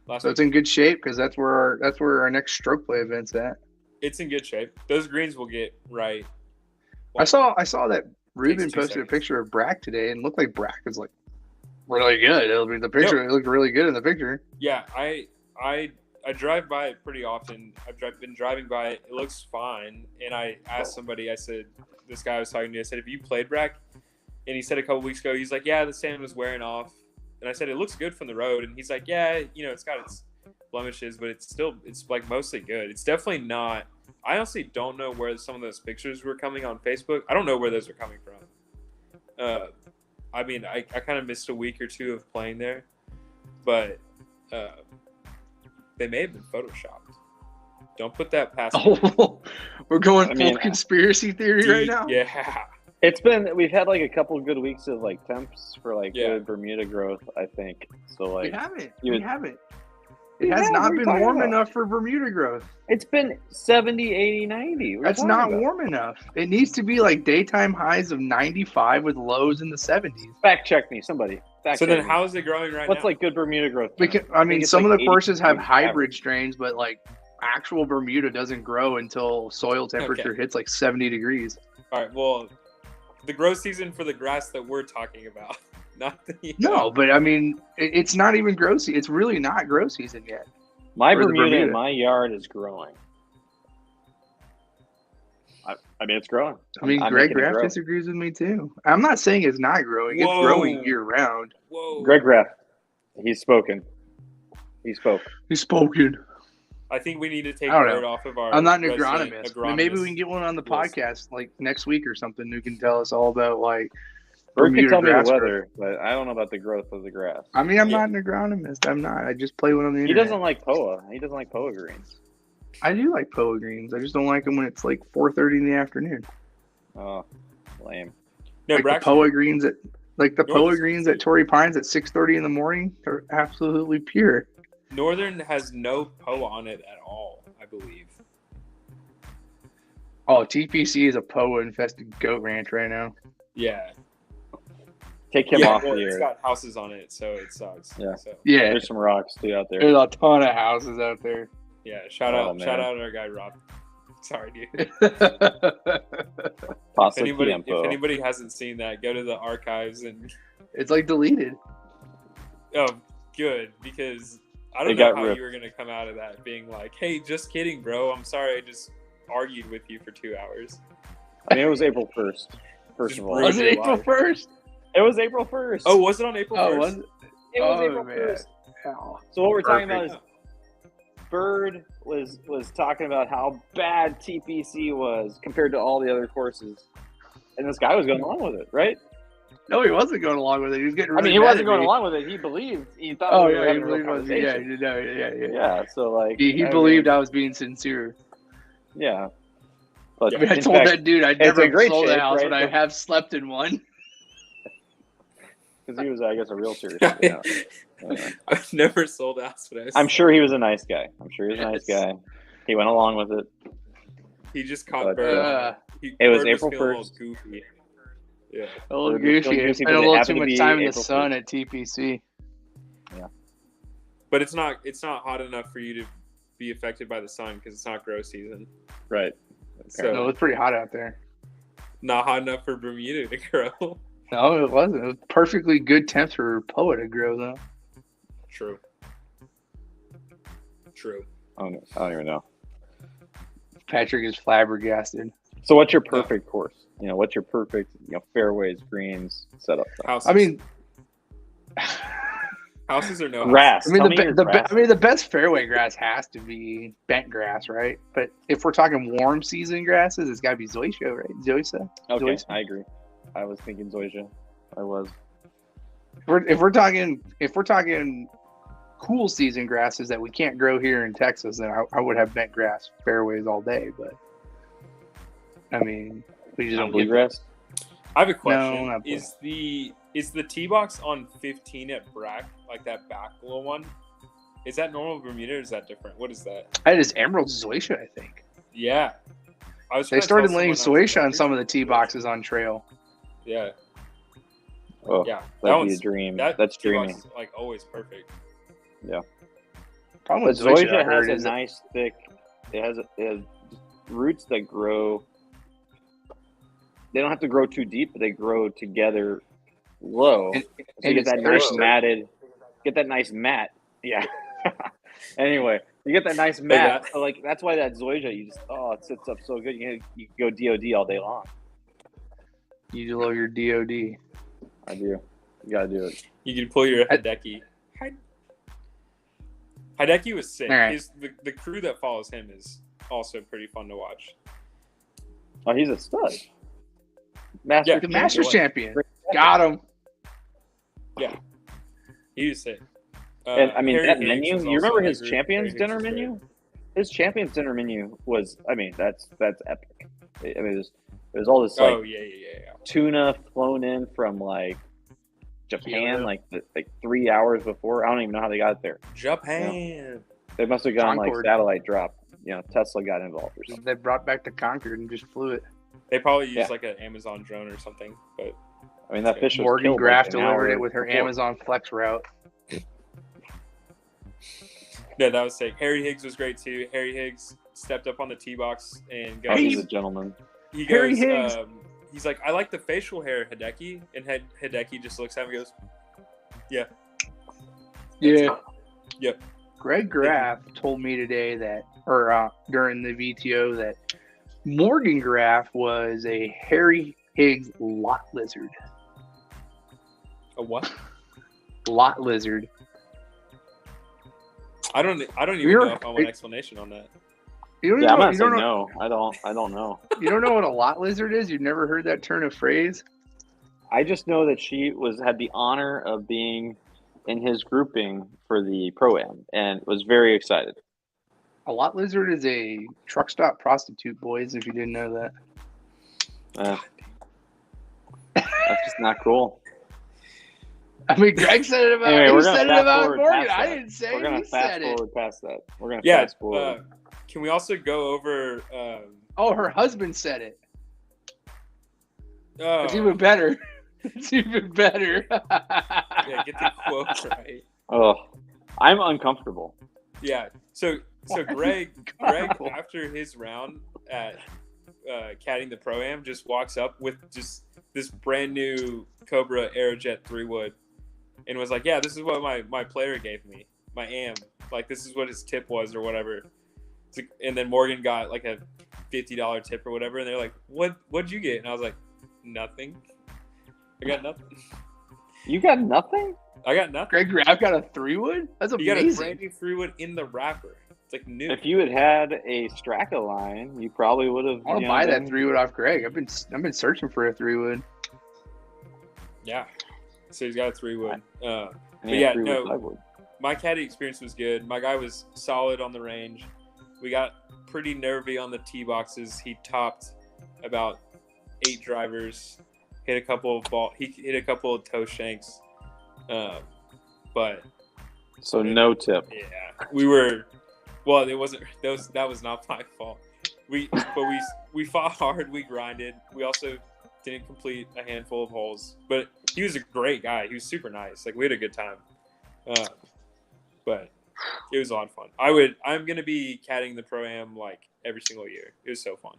Last So week. it's in good shape because that's where our next stroke play event's at. It's in good shape. Those greens will get right. I saw that Ruben 2 posted a seconds. picture of Brack today and looked like Brack is like really good. The picture it looked really good in the picture. Yeah, I drive by it pretty often. Been driving by it. It looks fine. And I asked somebody. I said, this guy I was talking to. I said, have you played Brack? And he said a couple weeks ago. He's like, yeah, the sand was wearing off. And I said, it looks good from the road. And he's like, yeah, it's got its blemishes, but it's like mostly good. It's definitely not. I honestly don't know where some of those pictures were coming on Facebook. I don't know where those are coming from. I mean, I kind of missed a week or two of playing there, but they may have been photoshopped. Don't put that past me. Oh, we're going I full mean, conspiracy theory right now. Yeah. We've had like a couple good weeks of like temps for like Yeah. good Bermuda growth, I think. So We like haven't. you We would- haven't. We It has have, not what are you been talking warm about? enough for Bermuda growth. it's been 70, 80, 90. What are you That's talking not about? warm enough. It needs to be like daytime highs of 95 with lows in the 70s. Fact check me, somebody. Fact So check then me. how is it growing right What's now? like good Bermuda growth? I think mean, it's some like of the 80 courses have degrees hybrid average. strains, but like actual Bermuda doesn't grow until soil temperature hits like 70 degrees. All right, well, the growth season for the grass that we're talking about, not the No, but I mean, it's not even grow season. It's really not grow season yet. My Or the Bermuda in Bermuda. my yard is growing. I mean, it's growing. I mean, I'm Greg making it Graff grow. disagrees with me too. I'm not saying it's not growing. It's Whoa. growing year round. Whoa. Greg Graff, he's spoken. He spoke. He's spoken. I think we need to take I don't know. word off of our. I'm not an resident agronomist. But maybe we agronomist can get one on the list. podcast like next week or something who can tell us all about like Or you Bermuda can tell me the grass growth. weather, but I don't know about the growth of the grass. I mean, I'm Yeah. not an agronomist. I'm not. I just play one on the He internet. doesn't like POA. He doesn't like POA greens. I do like poa greens. I just don't like them when it's like 4:30 in the afternoon. Oh, lame. No, Like the Braxton, poa greens at North poa is- greens at Torrey Pines at 6:30 in the morning. They're absolutely pure. Northern has no POA on it at all, I believe. Oh, TPC is a poa infested goat ranch right now. Yeah. Take him Yeah, off well, the it's air. got houses on it, so it sucks. Yeah. So, Yeah, There's some rocks too out there. there's a ton of houses out there. yeah. Shout Oh, out man. our guy Rob. Sorry, dude. Pasta If Tiempo. anybody hasn't seen that, go to the archives and It's like deleted. oh, good, because I It don't know got how ripped. you were gonna come out of that being like, "Hey, just kidding, bro. I'm sorry. I just argued with you for 2 hours." I mean, it was April 1st. First Just of all, ruined Was it your April life. 1st? it was April 1st. Oh, was it on April 1st? Oh, was it? It was Oh, April man. 1st. So what we're talking about Perfect. is Bird was talking about how bad TPC was compared to all the other courses, and this guy was going along with it, right? No, he wasn't going along with it. He was getting I really mean, he mad wasn't at going me. along with it. He believed. He thought Oh, we were yeah, he having a real believed I was, yeah, conversation. yeah. Yeah, so like He I believed mean, I was being sincere. yeah. But I mean, I in told fact, that dude I'd it's never a great sold a shape, house right? when I have slept in one. because he was, I guess, a realtor. So, yeah. Anyway. I've never sold a house when I was I'm sure he was a nice guy. I'm sure he was a nice Yes. guy. He went along with it. He just caught But, Bird. uh, it was Bird April feeling a 1st. little goofy. Yeah. A little Bird was feeling goofy. I goofy, spent but a it little happened too to much be time in the April sun 1st. at TPC. But it's not hot enough for you to be affected by the sun because it's not grow season. Right. So No, it's pretty hot out there. not hot enough for Bermuda to grow. No, it wasn't. It was perfectly good temps for Poa to grow, though. True. I don't even know. Patrick is flabbergasted. So what's your perfect course? You know, what's your perfect, fairways, greens, setup? Houses. I mean, houses or no Grass. I mean, Tell me your grass. the best fairway grass has to be bent grass, right? But if we're talking warm season grasses, it's got to be Zoysia, right? Zoysia. Okay, Zoysia. I agree. I was thinking Zoysia. I was. If we're talking cool season grasses that we can't grow here in Texas, then I would have bent grass fairways all day. But I mean, we just don't get Bluegrass. I have a question. not Is the tee box on 15 at Brack, like that back little one? Is that normal Bermuda or is that different? What is that? That is Emerald Zoysia, I think. Yeah. I was They trying to started tell laying someone, I was Zoysia like, on some of the tee boxes on trail. Yeah. Oh, Yeah. That that'd be one's a dream. That That's tee box dreamy. is, like always perfect. Problem But with Zoysia, I Zoysia heard, has is a nice thick. It has roots that grow. They don't have to grow too deep, but they grow together low. And- So you and get it's that nice thirsty. matted. Get that nice mat. Yeah. Anyway, you get that nice mat. that- So like that's why that Zoysia, it sits up so good. You can go DOD all day long. you love your DOD. I do. You gotta do it. You can pull your Hideki. Hideki was sick. All right. The crew that follows him is also pretty fun to watch. Oh, he's a stud. Master Yeah, The Yeah, Masters what? champion. Got him. He was sick. And I mean Harry that Higgs menu. was You also remember in that his group. champions Harry Higgs dinner was great. menu? His champions dinner menu was. I mean, that's epic. I mean, it was all this like Oh yeah. tuna flown in from like Japan, Kyoto. like 3 hours before. I don't even know how they got there. Japan. They must have gone Concorde. like satellite drop. Tesla got involved or something. They brought back the Concord and just flew it. They probably used Yeah. like an Amazon drone or something. But I mean, that fish was Morgan killed Graff like an delivered hour it with her before. Amazon Flex route. no, that was sick. Harry Higgs was great too. Harry Higgs stepped up on the tee box and Oh, goes. he's a gentleman. He Harry goes. Higgs. He's like, I like the facial hair, Hideki, and Hideki just looks at him and goes, Yeah. Yep. Greg Graff told me today that, or during the VTO, that Morgan Graff was a Harry Higgs lot lizard. "A what?" Lot lizard. I don't even You're- know if I want an explanation on that. You don't Yeah, I'm know, not you don't saying know, no. I don't know. you don't know what a lot lizard is? You've never heard that turn of phrase? I just know that she had the honor of being in his grouping for the pro-am and was very excited. A lot lizard is a truck stop prostitute, boys, if you didn't know that. That's just not cool. I mean, Greg said it about, Anyway, he we're gonna said it fast about forward Morgan. past I that. didn't say We're it. gonna He fast said it. forward past that. We're gonna Yeah. fast forward. Can we also go over? Oh, her husband said it. Oh, It's even better. It's even better. yeah, get the quote right. Oh, I'm uncomfortable. Yeah. So Greg after his round at caddying the pro-am just walks up with just this brand new Cobra Aerojet 3-wood and was like, yeah, this is what my player gave me, my am, like this is what his tip was or whatever. And then Morgan got like a $50 tip or whatever, and they're like, what'd you get? And I was like, nothing. I got nothing. You got nothing? I got nothing. Greg Graff got a 3-wood? That's You got a amazing. brand new 3-wood in the wrapper. It's like new. If you had a Straka line, you probably would have. I want to buy that 3-wood off Greg. I've been searching for a 3-wood. Yeah. So he's got a 3-wood. But Yeah, yeah, 3-wood, no. 5-wood. My caddy experience was good. My guy was solid on the range. We got pretty nervy on the tee boxes. He topped about 8 drivers. He hit a couple of toe shanks. But So no tip. yeah, we were. Well, it wasn't. That was not my fault. We fought hard. We grinded. We also didn't complete a handful of holes. But he was a great guy. He was super nice. Like we had a good time. But it was a lot of fun. I'm gonna be caddying the Pro-Am like every single year. It was so fun.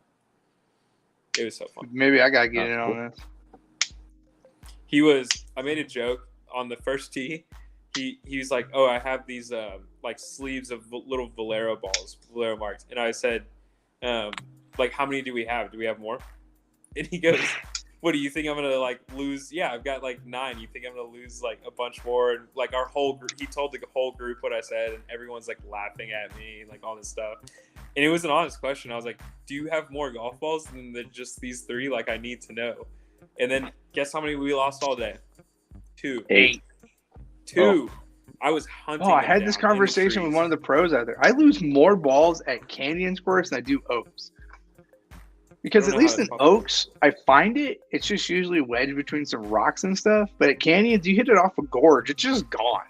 Maybe I gotta get in on this. I made a joke on the first tee. He was like, "Oh, I have these like sleeves of little Valero marks," and I said, "Like, how many do we have? Do we have more?" And he goes, "What do you think I'm gonna like lose? Yeah, I've got like 9. You think I'm gonna lose like a bunch more?" And like our whole group, he told the whole group what I said, and everyone's like laughing at me and like all this stuff. And it was an honest question. I was like, "Do you have more golf balls than just these 3? Like, I need to know." And then guess how many we lost all day? 2. 8. 2. I was hunting. Oh, I them had down this in the conversation with trees. one of the pros out there. I lose more balls at Canyon course than I do Oaks. Because I don't at know least how in to talk about Oaks, I find it's just usually wedged between some rocks and stuff. But at Canyons, you hit it off a gorge, it's just gone.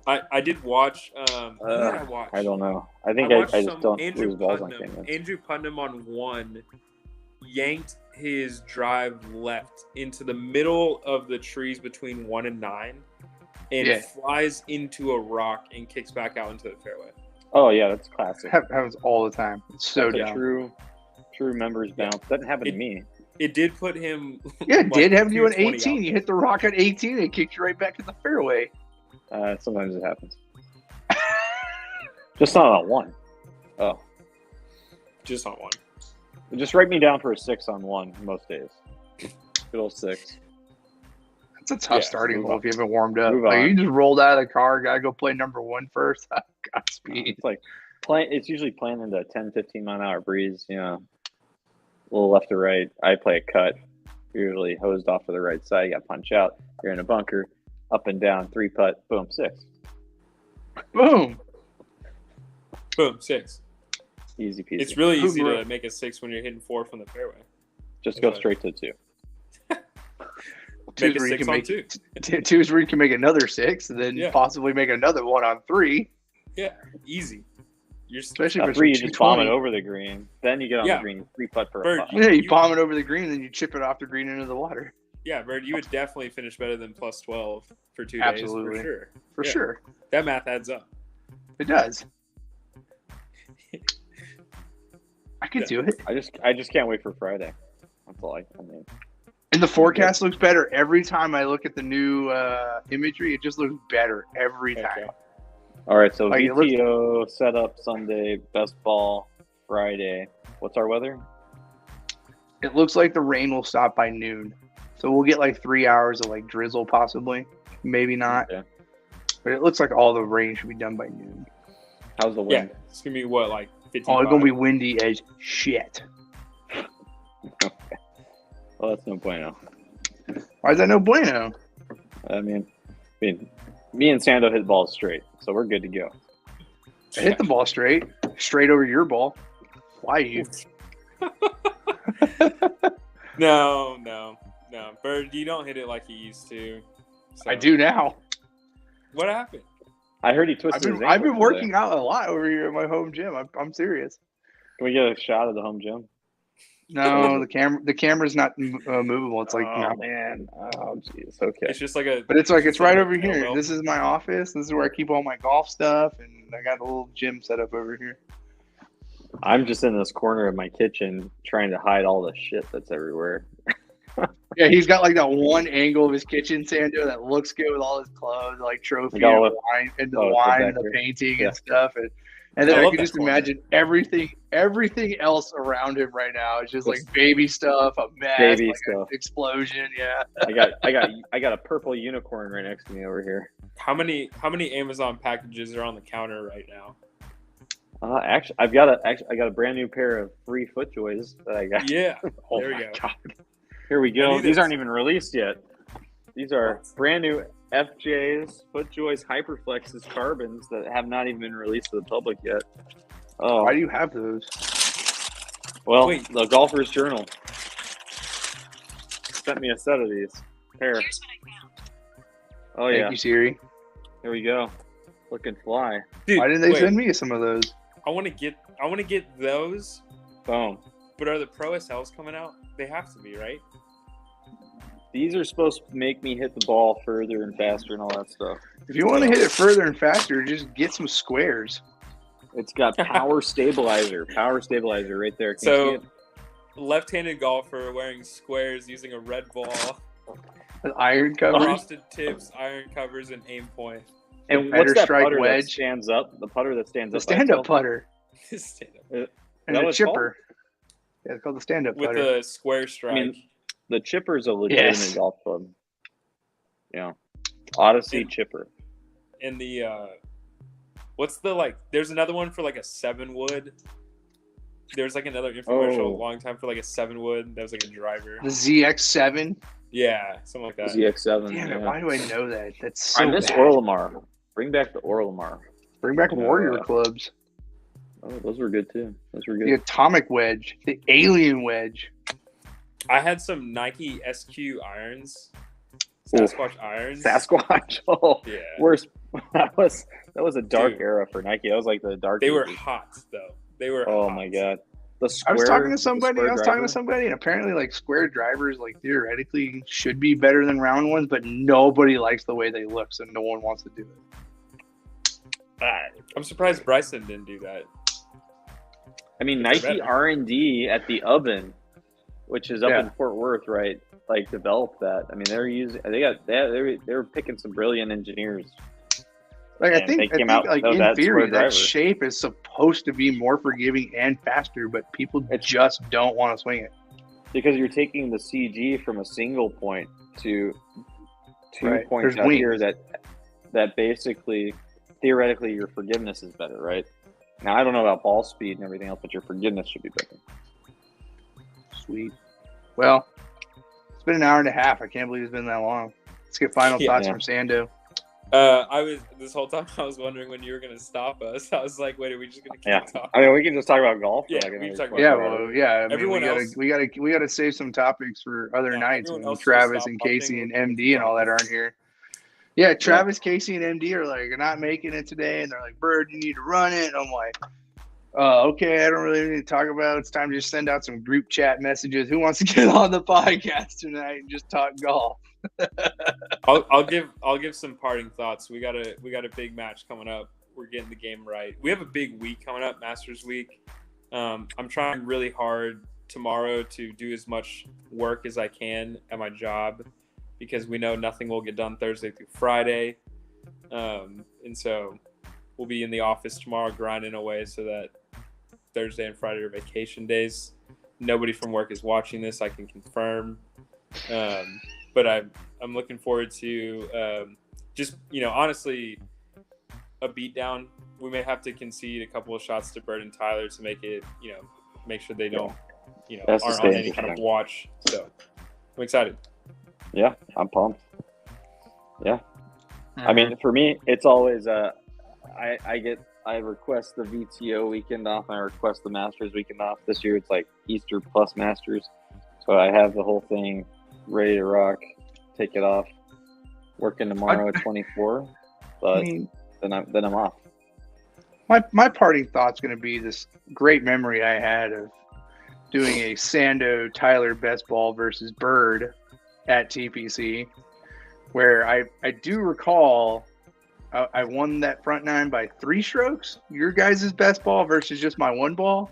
I did watch. Who did I watch? I don't know. I think watched I just some don't Andrew lose balls on Putnam. canyons. Andrew Putnam on 1 yanked his drive left into the middle of the trees between 1 and 9, and Yeah. flies into a rock and kicks back out into the fairway. Oh yeah, that's classic. Happens all the time. It's so That's a dumb. true members bounce. Doesn't happen to me. It did put him. Yeah, it like, did have you on 220 18. out. You hit the rock at 18 and it kicked you right back in the fairway. Sometimes it happens. Just not on 1. Oh, Just on 1. just write me down for a 6 on 1 most days. Good old 6. It's a tough Yeah, starting move hole on. if you haven't warmed up. Move Like, on. you just rolled out of the car, gotta go play number 1 first. Godspeed. It's like it's usually playing into a 10-15 mile an hour breeze. You know, a little left to right. I play a cut. Usually hosed off to the right side. You got punch out. You're in a bunker. Up and down. 3-putt. Boom. 6. Boom. Boom, 6. Easy peasy. It's really easy Boom. to make a 6 when you're hitting 4 from the fairway. Just go straight to 2. Make a where you 6 can on make 2. 2 is where you can make another 6, and then Yeah. possibly make another one on 3. Yeah, easy. You're Especially if At it's 3, you just bomb it 220. over the green. Then you get on Yeah. the green. 3-putt for a Bird, putt. Yeah, you You- bomb it over the green, then you chip it off the green into the water. Yeah, Bird, you would definitely finish better than plus 12 for 2 Absolutely. days for sure. For Yeah. sure. That math adds up. It does. I could Yeah. do it. I just can't wait for Friday. That's all I mean. And the forecast looks better every time I look at the new imagery. It just looks better every time. Okay. All right, so Like, it looks- VTO setup Sunday, best ball Friday. What's our weather? It looks like the rain will stop by noon. So we'll get like 3 hours of like drizzle possibly. Maybe not. Okay. But it looks like all the rain should be done by noon. How's the Yeah, wind? it's going to be what, like 55? Oh, it's going to be windy as shit. Well, that's no bueno. Why is that no bueno? I mean, me and Sando hit balls straight, so we're good to go. I hit the ball straight over your ball. Why you? No. Bird, you don't hit it like you used to. So- I do now. What happened? I heard he twisted his ankle. I've been today. working out a lot over here at my home gym. I'm serious. Can we get a shot of the home gym? No, the camera's not movable. It's like, oh no. man, oh jeez, okay. It's just like a. But it's like it's right over like a here. kettlebell. This is my office. This is where I keep all my golf stuff, and I got a little gym set up over here. I'm just in this corner of my kitchen trying to hide all the shit that's everywhere. Yeah, he's got like that one angle of his kitchen, Sando, that looks good with all his clothes, like trophy I got all and the- wine and the oh, wine and back the here. painting Yeah. and stuff. And And then I I love can that just corner. imagine everything else around him right now. It's just like baby stuff, a mess, Baby like stuff. an explosion. Yeah. I got a purple unicorn right next to me over here. How many Amazon packages are on the counter right now? Actually, I got a brand new pair of free FootJoys that I got. Yeah, Oh there we my go. God. Here we I go. knew These this. aren't even released yet. These are What? brand new FJs, FootJoys, Hyperflexes, Carbons that have not even been released to the public yet. Oh, Why do you have those? well, Wait. the Golfer's Journal sent me a set of these. Pair. Oh Thank yeah, you, Siri. here we go. Looking fly. Dude, Why didn't they wait, send me some of those? I want to get those, Boom. but are the Pro SLs coming out? They have to be, right? These are supposed to make me hit the ball further and faster and all that stuff. If you want to hit it further and faster, just get some squares. It's got power stabilizer right there. Can you see So, it? left-handed golfer wearing squares using a red ball, An iron cover. frosted tips, iron covers, and aim point. And better what's that strike putter that wedge. stands up? The putter that stands The up. by stand-up itself? putter Stand up. and that the what it's called? chipper. Yeah, it's called the stand-up With putter. a square strike. I mean, the chipper's a legitimate Yes. golf club. Yeah. Odyssey And- chipper. and the what's the there's another one for like a 7-wood. There's like another infomercial Oh. a long time for like a 7-wood that was like a driver. The ZX7. Yeah, something like that. ZX7. Damn it! yeah. Why do I know that? That's so I miss bad. Orlamar. Bring back the Orlamar. Bring back Warrior Yeah. clubs. Oh, those were good too. Those were The good. atomic wedge. The alien wedge. I had some Nike SQ irons. Ooh. Sasquatch irons. Sasquatch. Oh, Yeah. worst. That was a dark Dude. era for Nike. That was like the dark. They were ages. hot though. They were Oh hot. my god. The I square. was talking to the somebody. square I was talking driver. to somebody, and apparently, like square drivers, like theoretically, should be better than round ones, but nobody likes the way they look, so no one wants to do it. I'm surprised Bryson didn't do that. I mean, It's Nike better. R&D at the Oven, which is up Yeah. in Fort Worth, right? Like developed that. I mean, they were picking some brilliant engineers. Like And I think, they came out like with in that theory, square driver. that shape is supposed to be more forgiving and faster, but people It's- just don't want to swing it. Because you're taking the CG from a single point to 2 Right. points There's out here wings. that basically theoretically your forgiveness is better, right? Now I don't know about ball speed and everything else, but your forgiveness should be better. Sweet. Well, it's been an hour and a half. I can't believe it's been that long. Let's get final Yeah. thoughts Yeah. from Sando. This whole time I was wondering when you were gonna stop us. I was like, wait, are we just gonna keep Yeah. talking? I mean, we can just talk about golf. For Yeah, like we another can talk 20 Yeah, minutes. well, yeah. I mean, Everyone we gotta, else- we gotta save some topics for other Yeah, nights everyone when else just Travis stop and watching Casey and with- MD and all that aren't here. Yeah, Travis, Casey, and MD are like not making it today, and they're like, "Bird, you need to run it." And I'm like, okay, I don't really need to talk about it. It's time to just send out some group chat messages. Who wants to get on the podcast tonight and just talk golf? I'll give some parting thoughts. We got a big match coming up. We're getting the game right. We have a big week coming up, Masters Week. I'm trying really hard tomorrow to do as much work as I can at my job because we know nothing will get done Thursday through Friday, and so we'll be in the office tomorrow grinding away so that Thursday and Friday are vacation days. Nobody from work is watching this, I can confirm. But I'm looking forward to just, honestly, a beatdown. We may have to concede a couple of shots to Bird and Tyler to make it, make sure they don't, That's aren't the on stage, any kind of yeah. watch. So I'm excited. Yeah, I'm pumped. Yeah. I mean, for me, it's always I request the VTO weekend off and I request the Masters weekend off. This year it's like Easter plus Masters. So I have the whole thing ready to rock, take it off, working tomorrow at 24, I but mean, then I'm off. my parting thought's going to be this great memory I had of doing a Sando Tyler best ball versus Bird at TPC, where I do recall I won that front nine by 3 strokes. Your guys' best ball versus just my 1 ball.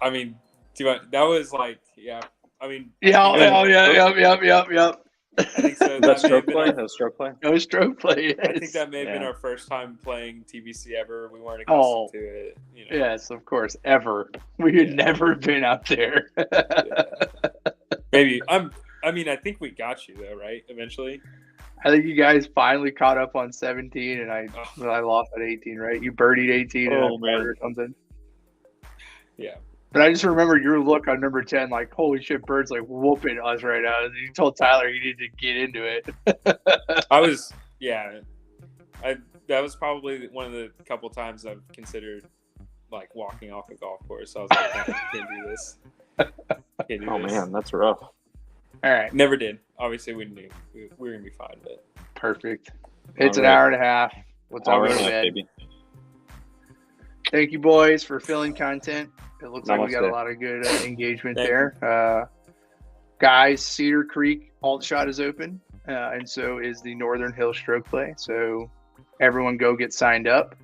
I mean, that was like, yeah. I mean, Yeah, Yeah. yep. I think so. Was that may have stroke been play? our- That was stroke play. No stroke play. I think that may have been Yeah. our first time playing TBC ever. We weren't Oh. accustomed to it. You know. Yes, of course. Ever. We had Yeah. never been up there. Maybe I mean, I think we got you though, right? Eventually. I think you guys finally caught up on 17, and I lost at 18, right? You birdied 18 Oh, and man. or something. Yeah. But I just remember your look on number 10, like, holy shit, Bird's like whooping us right now. And you told Tyler he needed to get into it. I was, yeah. That was probably one of the couple times I've considered like walking off a golf course. I was like, I can't do this. Can't do Oh this. man, that's rough. All right, Never did. Obviously, we knew we were gonna be fine, but perfect. It's All an right. hour and a half. Let's all Hour go and to a half, bed. baby. Thank you, boys, for filling content. It looks like we got a Namaste. lot of good engagement Thank there. Guys, Cedar Creek Alt Shot is open, and so is the Northern Hill Stroke Play. So everyone go get signed up.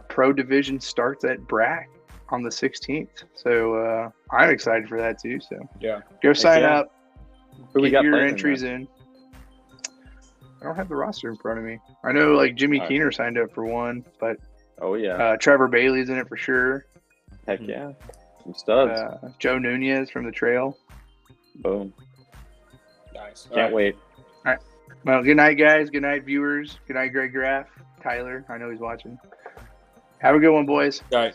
Pro Division starts at BRAC on the 16th. So I'm excited for that too. So yeah. go sign yeah. up. Who we Get got your playing in entries that? in. I don't have the roster in front of me. I know like Jimmy All right. Keener signed up for one, but Oh yeah. Trevor Bailey's in it for sure. Heck yeah. Some studs. Joe Nunez from the Trail. Boom. Nice. All Can't right. wait. Well, good night, guys. Good night, viewers. Good night, Greg Graff. Tyler, I know he's watching. Have a good one, boys. All right.